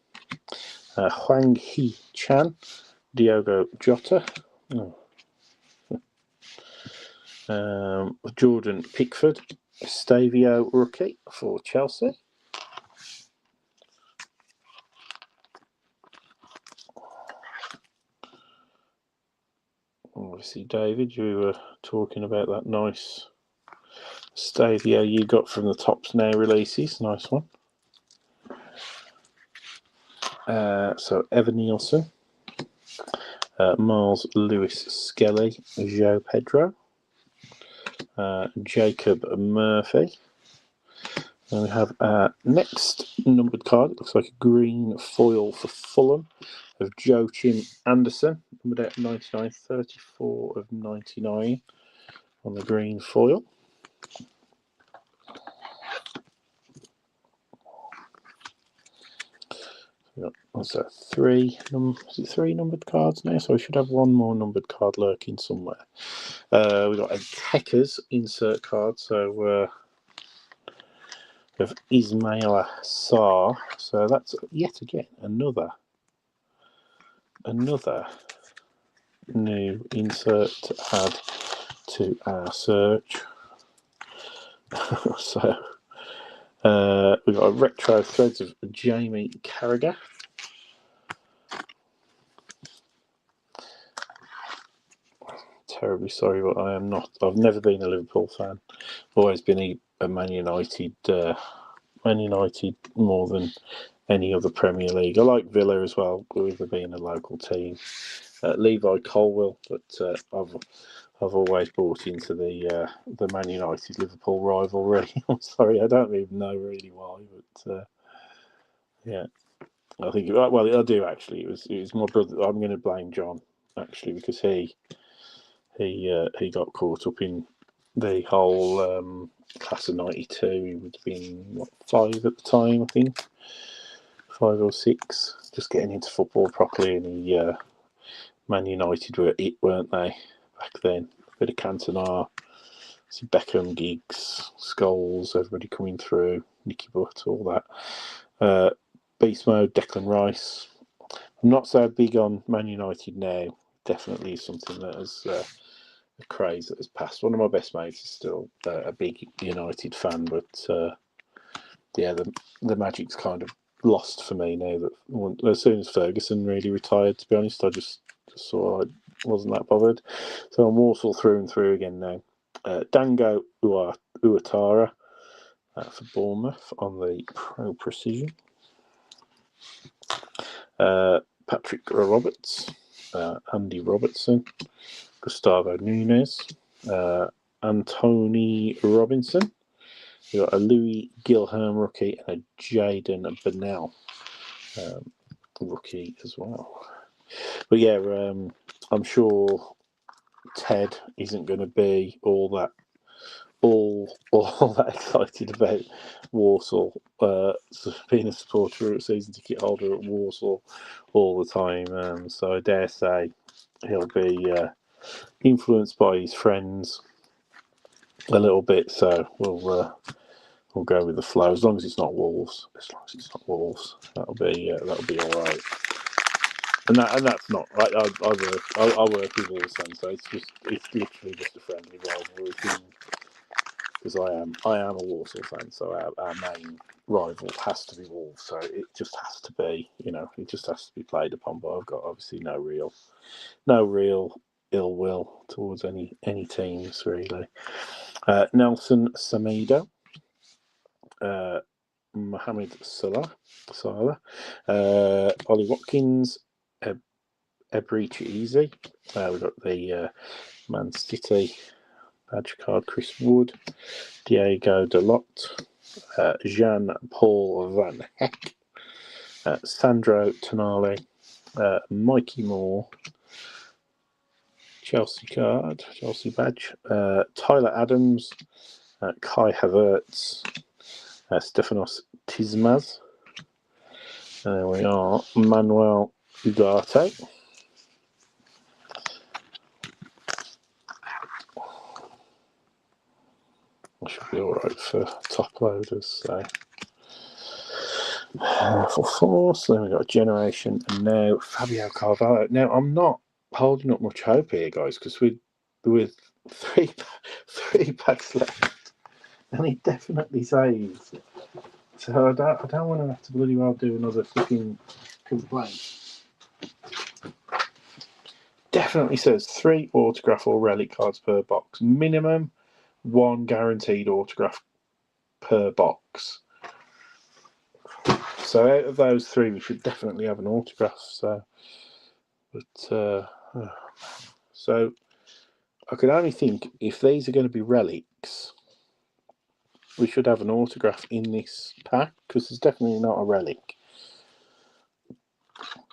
Hwang Hee-chan, Diogo Jota, Jordan Pickford, Stavio rookie for Chelsea. Obviously, David, you were talking about that nice Stavio you got from the Tops Now releases. Nice one. So Evan Nielsen, Miles Lewis Skelly, Joe Pedro, Jacob Murphy. And we have our next numbered card. It looks like a green foil for Fulham of Joachim Anderson, numbered out 99, 34 of 99 on the green foil. What's that? 3 numbered cards now? So we should have 1 more numbered card lurking somewhere. We've got a Techers insert card. So we have Ismaila Sarr. So that's yet again another new insert to add to our search. So we've got a retro threads of Jamie Carragher. Terribly sorry, but I am not. I've never been a Liverpool fan. Always been a Man United. Man United more than any other Premier League. I like Villa as well, with it being a local team. Levi Colwill, but I've always bought into the Man United Liverpool rivalry. I'm sorry, I don't even know really why, but yeah, I think I do actually. It was my brother. I'm going to blame John actually because he got caught up in the whole class of '92. He would have been 5 at the time, I think, 5 or 6, just getting into football properly, and he Man United were it, weren't they, back then? A bit of Cantona, some Beckham, Giggs, Scholes, everybody coming through, Nicky Butt, all that. Beast Mode, Declan Rice. I'm not so big on Man United now. Definitely something that has a craze that has passed. One of my best mates is still a big United fan, but yeah, the magic's kind of lost for me now. That as soon as Ferguson really retired, to be honest, I just saw I wasn't that bothered. So I'm Walsall through and through again now. Dango Uatara for Bournemouth on the Pro Precision. Patrick Roberts, Andy Robertson, Gustavo Nunes, Anthony Robinson. We've got a Louis Gilham rookie and a Jaden Bennell rookie as well. But yeah, I'm sure Ted isn't going to be all that excited about Walsall, being a supporter or a season ticket holder at Walsall all the time. So I dare say he'll be influenced by his friends a little bit. So we'll go with the flow as long as it's not Wolves. That'll be all right. And that's not right. I work with Wolves fans, so it's literally just a friendly rivalry thing. Because I am a Walsall fan, so our main rival has to be Wolves. So it just has to be, it just has to be played upon. But I've got obviously no real ill will towards any teams really. Nelson Semedo, Mohamed Salah, Ollie Watkins, Eberechi Easy. We've got the Man City badge card, Chris Wood, Diego Dalot, Jean-Paul Van Heck, Sandro Tonali, Mikey Moore, Chelsea card, Chelsea badge, Tyler Adams, Kai Havertz, Stefanos Tismaz. There we are, Manuel Ugarte. I should be alright for top loaders, so. For force, then we've got Generation, and now Fabio Carvalho. Now, I'm not holding up much hope here, guys, because with three packs left, and he definitely saves. So I don't want to have to bloody well do another flipping complaint. Definitely says 3 autograph or relic cards per box. Minimum 1 guaranteed autograph per box. So out of those 3, we should definitely have an autograph. So I could only think if these are going to be relics, we should have an autograph in this pack because there's definitely not a relic.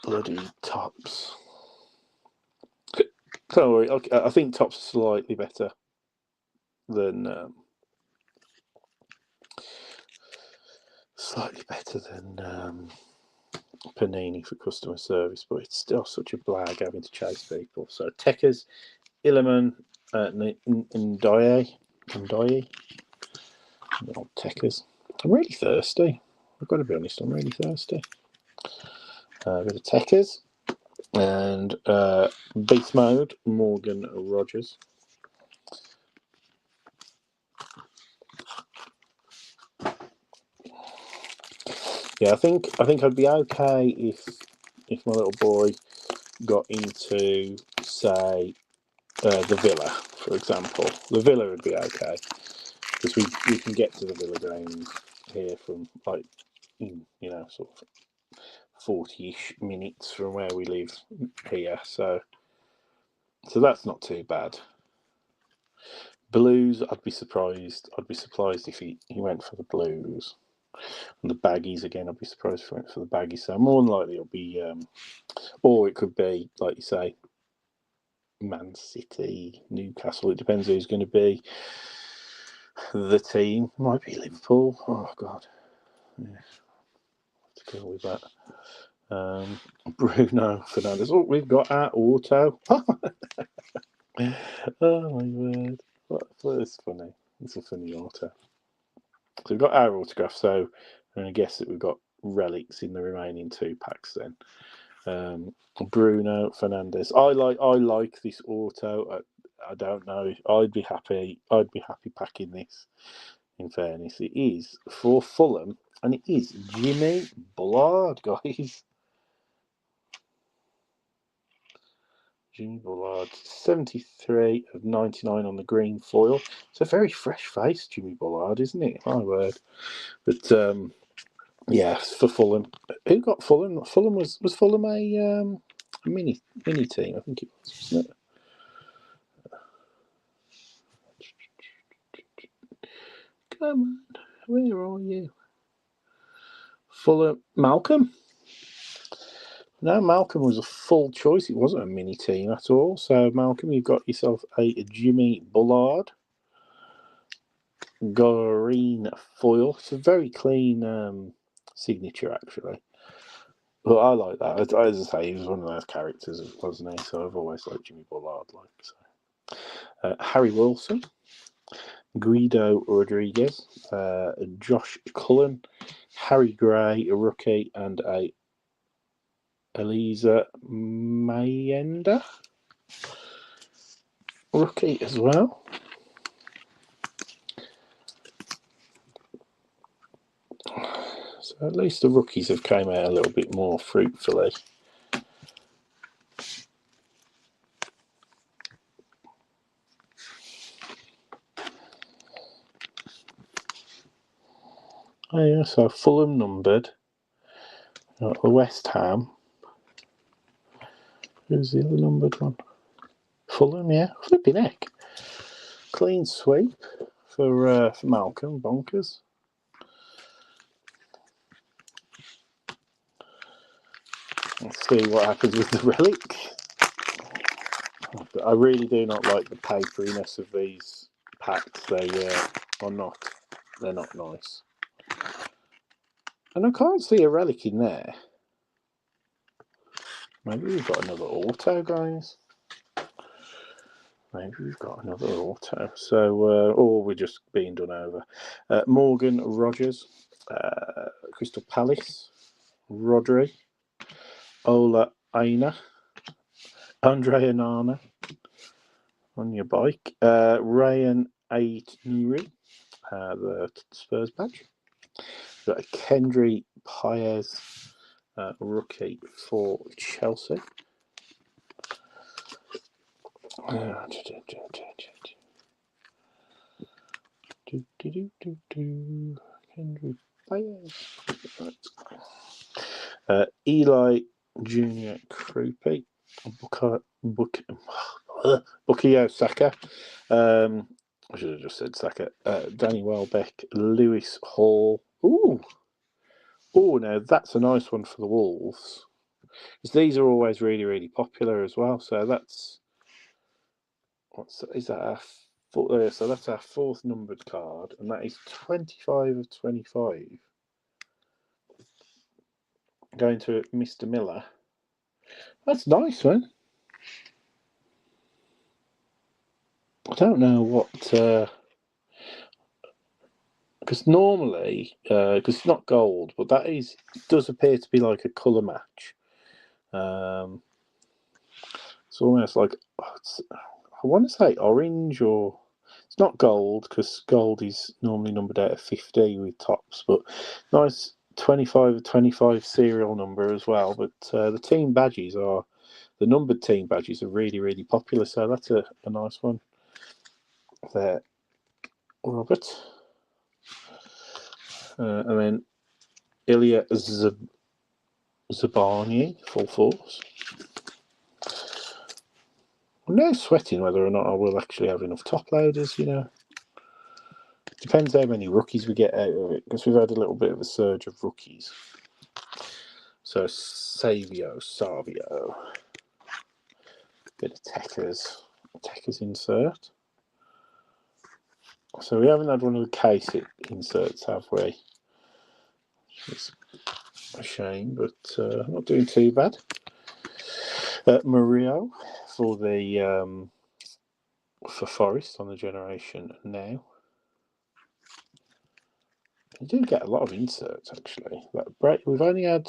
Bloody Tops. Don't worry, I think Tops are slightly better than Panini for customer service, but it's still such a blag having to chase people. So Tekers, Illiman, Ndiaye, Tekers. I'm really thirsty. I've got to be honest, I'm really thirsty. A bit of Tekers, And beast mode, Morgan Rogers. Yeah, I think I'd be okay if my little boy got into, say, the Villa, for example. The Villa would be okay because we can get to the Villa games here from like, sort of 40-ish minutes from where we live here, so that's not too bad. Blues, I'd be surprised if he went for the Blues. And the Baggies again, I'd be surprised if he went for the Baggies. So more than likely it'll be, or it could be, like you say, Man City, Newcastle. It depends who's going to be the team. Might be Liverpool. Oh God, yeah. To go with that. Bruno Fernandes. Oh, we've got our auto. Oh my word! What is funny? It's a funny auto. So we've got our autograph. So I'm going to guess that we've got relics in the remaining 2 packs then. Bruno Fernandes. I like this auto. I don't know. I'd be happy packing this. In fairness, it is for Fulham, and it is Jimmy Bullard, guys. Jimmy Bullard, 73 of 99 on the green foil. It's a very fresh face, Jimmy Bullard, isn't it? My word. But yeah, for Fulham. Who got Fulham? Fulham was Fulham a mini team? I think it was, wasn't it? Come on, where are you? Fulham, Malcolm. No, Malcolm was a full choice. It wasn't a mini team at all. So, Malcolm, you've got yourself a Jimmy Bullard green foil. It's a very clean signature, actually. But I like that. As I say, he was one of those characters, wasn't he? So I've always liked Jimmy Bullard. Harry Wilson, Guido Rodriguez, Josh Cullen, Harry Gray, a rookie, and a Elisa Mayenda rookie as well. So at least the rookies have came out a little bit more fruitfully. Oh yeah, so Fulham numbered. The West Ham. Who's the other numbered one? Fulham, yeah. Flipping heck. Clean sweep for Malcolm. Bonkers. Let's see what happens with the relic. I really do not like the paperiness of these packs. They're not nice. And I can't see a relic in there. Maybe we've got another auto, guys. Maybe we've got another auto. So, or we're just being done over. Morgan Rogers, Crystal Palace, Rodri, Ola Aina, Andre Onana on your bike, Ryan Aït-Nouri, the Spurs badge. We've got a Kendry Paez rookie for Chelsea. Kendry Paez. Eli Junior Krupi, Bukayo Saka. I should have just said Saka. Danny Welbeck, Lewis Hall. Ooh, now that's a nice one for the Wolves. Because these are always really, really popular as well. So that's so that's our 4th numbered card, and that is 25 of 25. Going to Mr. Miller. That's nice, man. I don't know what, because normally, because it's not gold, but does appear to be like a colour match. It's almost like, I want to say orange, or it's not gold, because gold is normally numbered out of 50 with tops, but nice 25 serial number as well. But the team badges are, the numbered team badges are really, really popular, so that's a nice one there, Robert. And then Ilya Zabani, full force. I'm now sweating whether or not I will actually have enough top loaders, you know. Depends how many rookies we get out of it, because we've had a little bit of a surge of rookies. So Savio, bit of Techers insert. So we haven't had one of the case inserts, have we? It's a shame, but not doing too bad. Murillo for the for Forest on the Generation Now. You do get a lot of inserts actually. We've only had,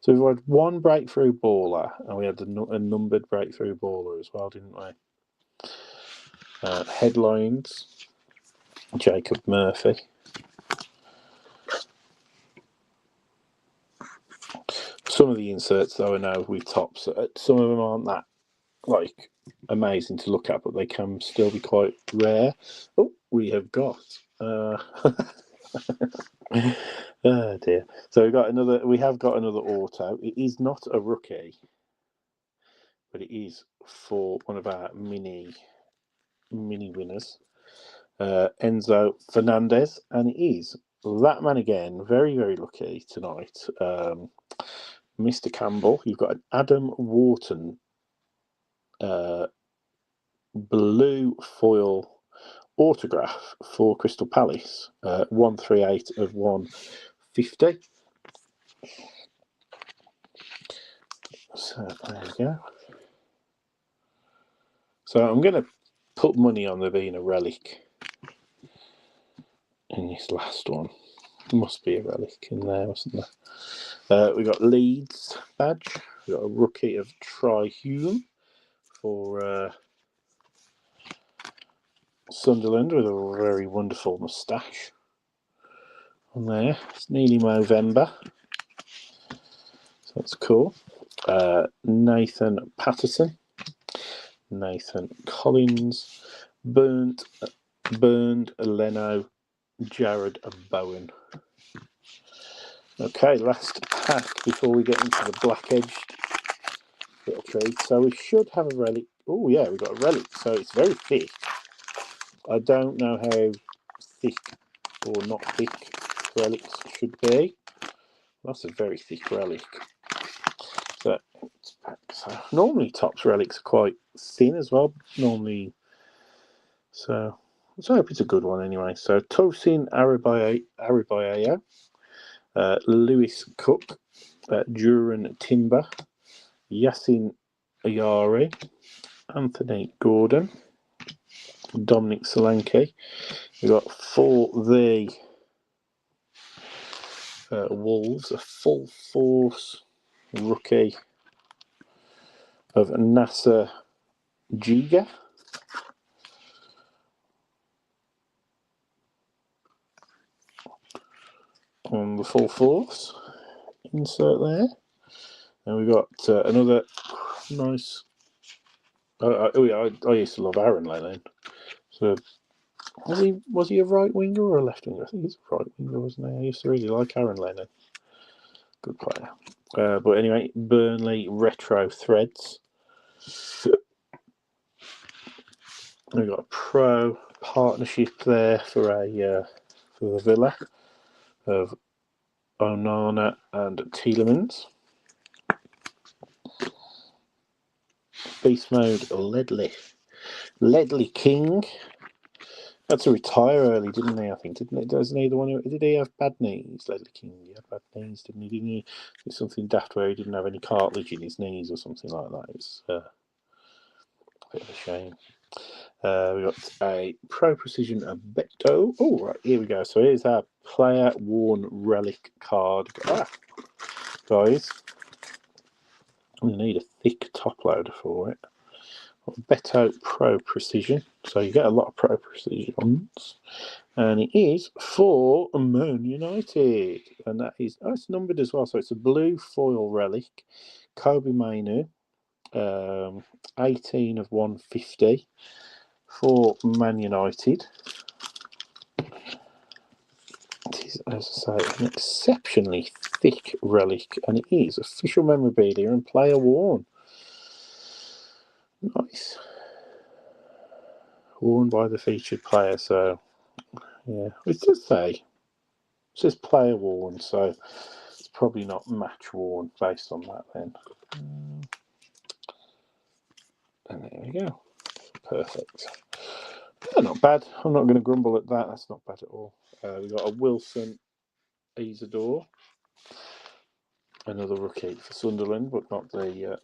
so we've had one breakthrough baller, and we had a numbered breakthrough baller as well, didn't we? Headlines, Jacob Murphy. Some of the inserts though are now with tops. Some of them aren't that like amazing to look at, but they can still be quite rare. Oh, we have got oh dear. So we have got another auto. It is not a rookie, but it is for one of our mini winners, Enzo Fernandez, and it is that man again. Very, very lucky tonight. Mr. Campbell, you've got an Adam Wharton blue foil autograph for Crystal Palace, 138 of 150. So there you go. So I'm going to put money on there being a relic in this last one. There must be a relic in there, wasn't there? We got Leeds badge. We got a rookie of Tri Hume for Sunderland with a very wonderful moustache on there. It's nearly November, so that's cool. Nathan Patterson, Nathan Collins, Burned Leno, Jared Bowen. Okay, last pack before we get into the black-edged little treat. So we should have a relic. Oh yeah, we've got a relic. So it's very thick. I don't know how thick or not thick relics should be. That's a very thick relic. So normally Topps relics are quite thin as well. Normally, so let's hope it's a good one anyway. So Tosin Aribayaya, Lewis Cook, Duran Timber, Yasin Ayari, Anthony Gordon, Dominic Solanke. We've got for the Wolves, a full force rookie of Nasser Giga. On the full force insert there. And we've got another nice. I used to love Aaron Lennon. So was he a right winger or a left winger? I think he's a right winger, wasn't he? I used to really like Aaron Lennon. Good player. But anyway, Burnley retro threads. We've got a pro partnership there for the Villa of Onana and Tielemans. Beast mode Ledley King. Had to retire early, didn't he? I think, didn't it? Doesn't he? Did he have bad knees? Ledley King, he had bad knees, didn't he? Didn't he? It's something daft where he didn't have any cartilage in his knees or something like that. It's a bit of a shame. We got a Pro Precision Beto. Oh, right, here we go. So here's our player worn relic card. Guys, I'm going to need a thick top loader for it. Beto Pro Precision. So you get a lot of Pro Precisions. And it is for Man United. And that is, it's numbered as well. So it's a blue foil relic. Kobe Mainu. 18 of 150 for Man United. It is, as I say, an exceptionally thick relic. And it is official memorabilia and player worn. Nice. Worn by the featured player, so yeah, it does say it says player worn, so it's probably not match worn based on that then. And there we go. Perfect. Yeah, not bad. I'm not going to grumble at that. That's not bad at all. We've got a Wilson Isidore, another rookie for Sunderland, but not the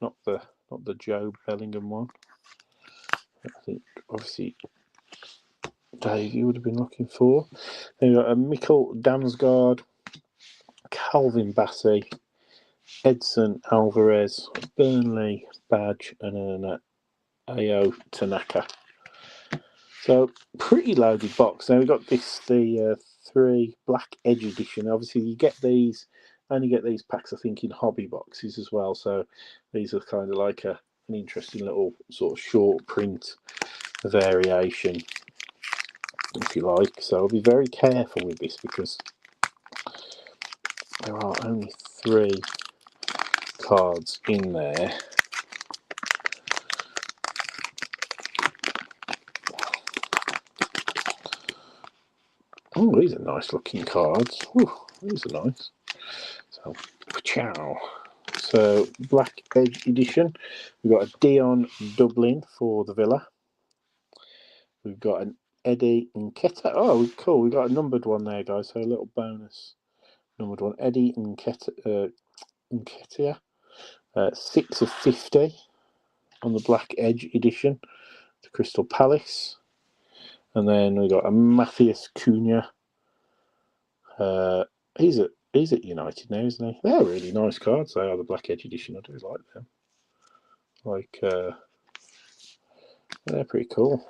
Joe Bellingham one. I think obviously Dave, you would have been looking for. Then we've got a Mikkel Damsgaard, Calvin Bassey, Edson Alvarez, Burnley badge, and an Ao Tanaka. So pretty loaded box. Now we've got the 3 Black Edge edition. Obviously you get these, only get these packs I think in hobby boxes as well. So these are kind of like an interesting little sort of short print variation, if you like. So I'll be very careful with this because there are only 3 cards in there. Oh, these are nice looking cards. Ooh, these are nice. So, ciao. So, Black Edge edition. We've got a Dion Dublin for the Villa. We've got an Eddie Nketiah. Oh, cool. We've got a numbered one there, guys. So, a little bonus numbered one. Eddie Nketiah. 6 of 50 on the Black Edge edition to Crystal Palace. And then we've got a Matthias Cunha. He's at United now, isn't he? They're really nice cards. They are the Black Edge edition. I do like them. They're pretty cool.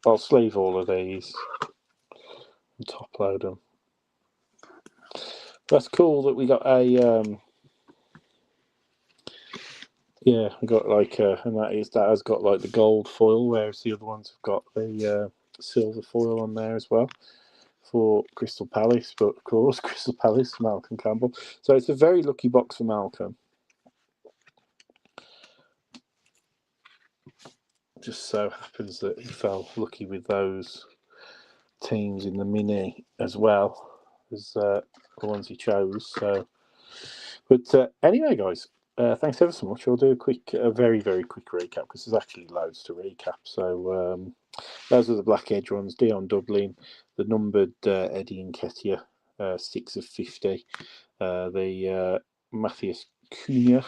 I'll sleeve all of these and top load them. That's cool that we got a we got and that has got like the gold foil, whereas the other ones have got the silver foil on there as well for Crystal Palace. But of course, Crystal Palace, Malcolm Campbell. So it's a very lucky box for Malcolm. Just so happens that he fell lucky with those teams in the mini as well as the ones he chose. So, but anyway, guys, thanks ever so much. I'll do a very, very quick recap because there's actually loads to recap. So those are the Black Edge ones. Dion Dublin, the numbered Eddie Nketiah, 6 of 50. The Matthias Cunha.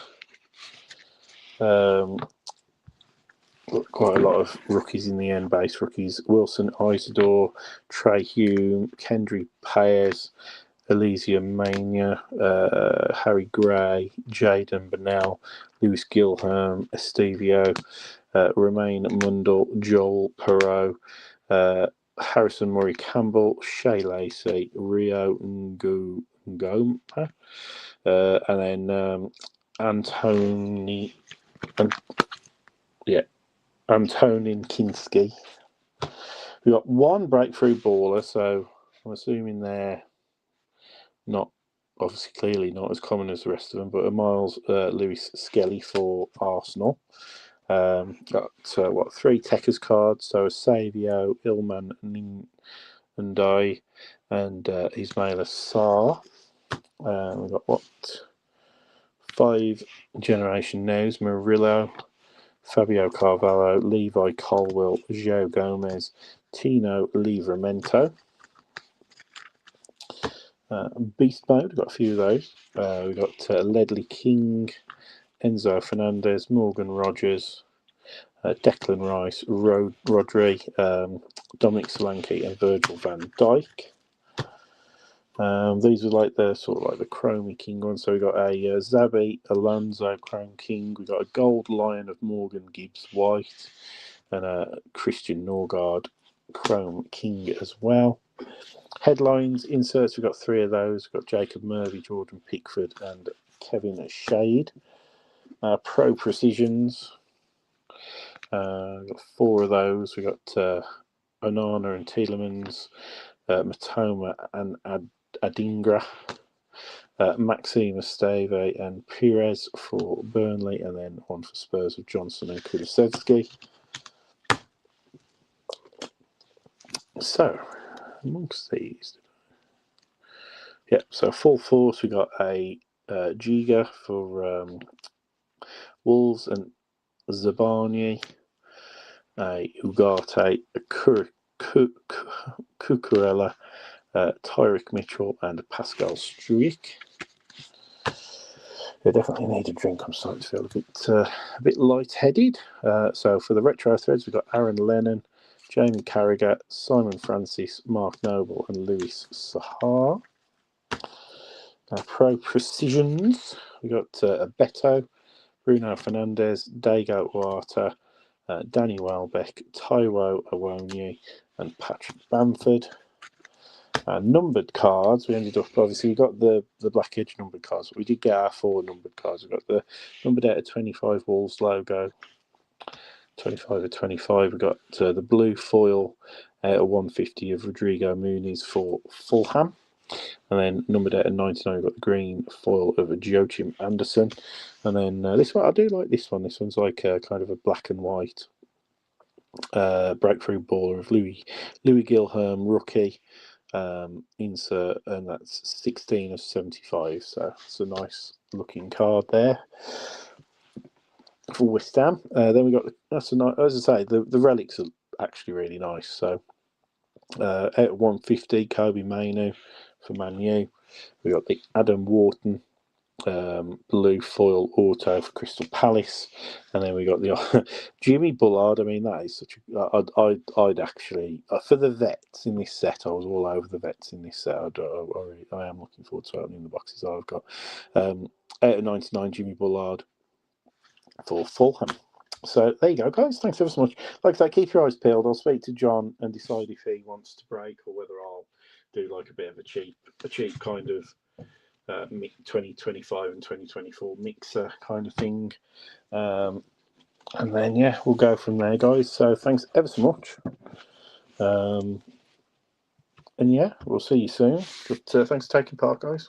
Quite a lot of rookies in the end, base rookies. Wilson Isidore, Trey Hume, Kendry Paez, Elysium Mania, Harry Gray, Jaden Bennell, Lewis Gilham, Estevio, Romain Mundell, Joel Perot, Harrison Murray Campbell, Shea Lacey, Rio Ngoma, and then Antonin Kinski. We've got 1 breakthrough baller, so I'm assuming they're not, obviously clearly not as common as the rest of them, but a Miles Lewis Skelly for Arsenal. Got 3 Techers cards, so a Savio, Ilman Ndai, and Ismaila Sarr. We've got 5 Generation Nows, Murillo, Fabio Carvalho, Levi Colwill, Joe Gomez, Tino Livramento. Beast Mode, we've got a few of those. We've got Ledley King, Enzo Fernandez, Morgan Rogers, Declan Rice, Rodri, Dominic Solanke, and Virgil van Dijk. These are like the sort of like the Chromie King ones. So we got a Zabi Alonso Chrome King. We got a Gold Lion of Morgan Gibbs White, and a Christian Norgard Chrome King as well. Headlines, inserts, we've got 3 of those. We've got Jacob Murphy, Jordan Pickford, and Kevin Shade. Pro Precisions, we've got 4 of those. We've got Onana and Tielemans, Matoma and Adingra, Maxime Esteve and Pires for Burnley, and then 1 for Spurs of Johnson and Kulusevski. So, amongst these, so full force, we got a Giga for Wolves and Zabani, a Ugarte, a Cucurella, Tyrick Mitchell, and Pascal Struijk. They definitely need a drink. I'm starting to feel a bit lightheaded. So for the retro threads, we've got Aaron Lennon, Jamie Carragher, Simon Francis, Mark Noble, and Luis Sahar. Pro Precisions, we've got Beto, Bruno Fernandes, Dago Uata, Danny Welbeck, Taiwo Awoniyi, and Patrick Bamford. Numbered cards, we ended up, obviously we got the Black Edge numbered cards, but we did get our 4 numbered cards. We've got the numbered out of 25 Wolves logo, 25 of 25. We've got the blue foil out of 150 of Rodrigo Muniz for Fulham. And then numbered out of 99, we've got the green foil of Joachim Anderson. And then this one, I do like this one. This one's like kind of a black and white breakthrough baller of Louis Gilherm, rookie. Insert, and that's 16 of 75. So it's a nice looking card there for West Ham. Then we got that's a nice, as I say, the relics are actually really nice. So out of 150, Kobe Mainu for Man U. We got the Adam Wharton blue foil auto for Crystal Palace, and then we got the Jimmy Bullard. I mean, that is such a. I'd actually for the vets in this set. I was all over the vets in this set. I am looking forward to opening the boxes I've got. Out of 99, Jimmy Bullard for Fulham. So there you go, guys. Thanks ever so much. Like I say, keep your eyes peeled. I'll speak to John and decide if he wants to break or whether I'll do like a bit of a cheap kind of 2025 and 2024 mixer kind of thing. And then, we'll go from there, guys. So thanks ever so much. And we'll see you soon. But thanks for taking part, guys.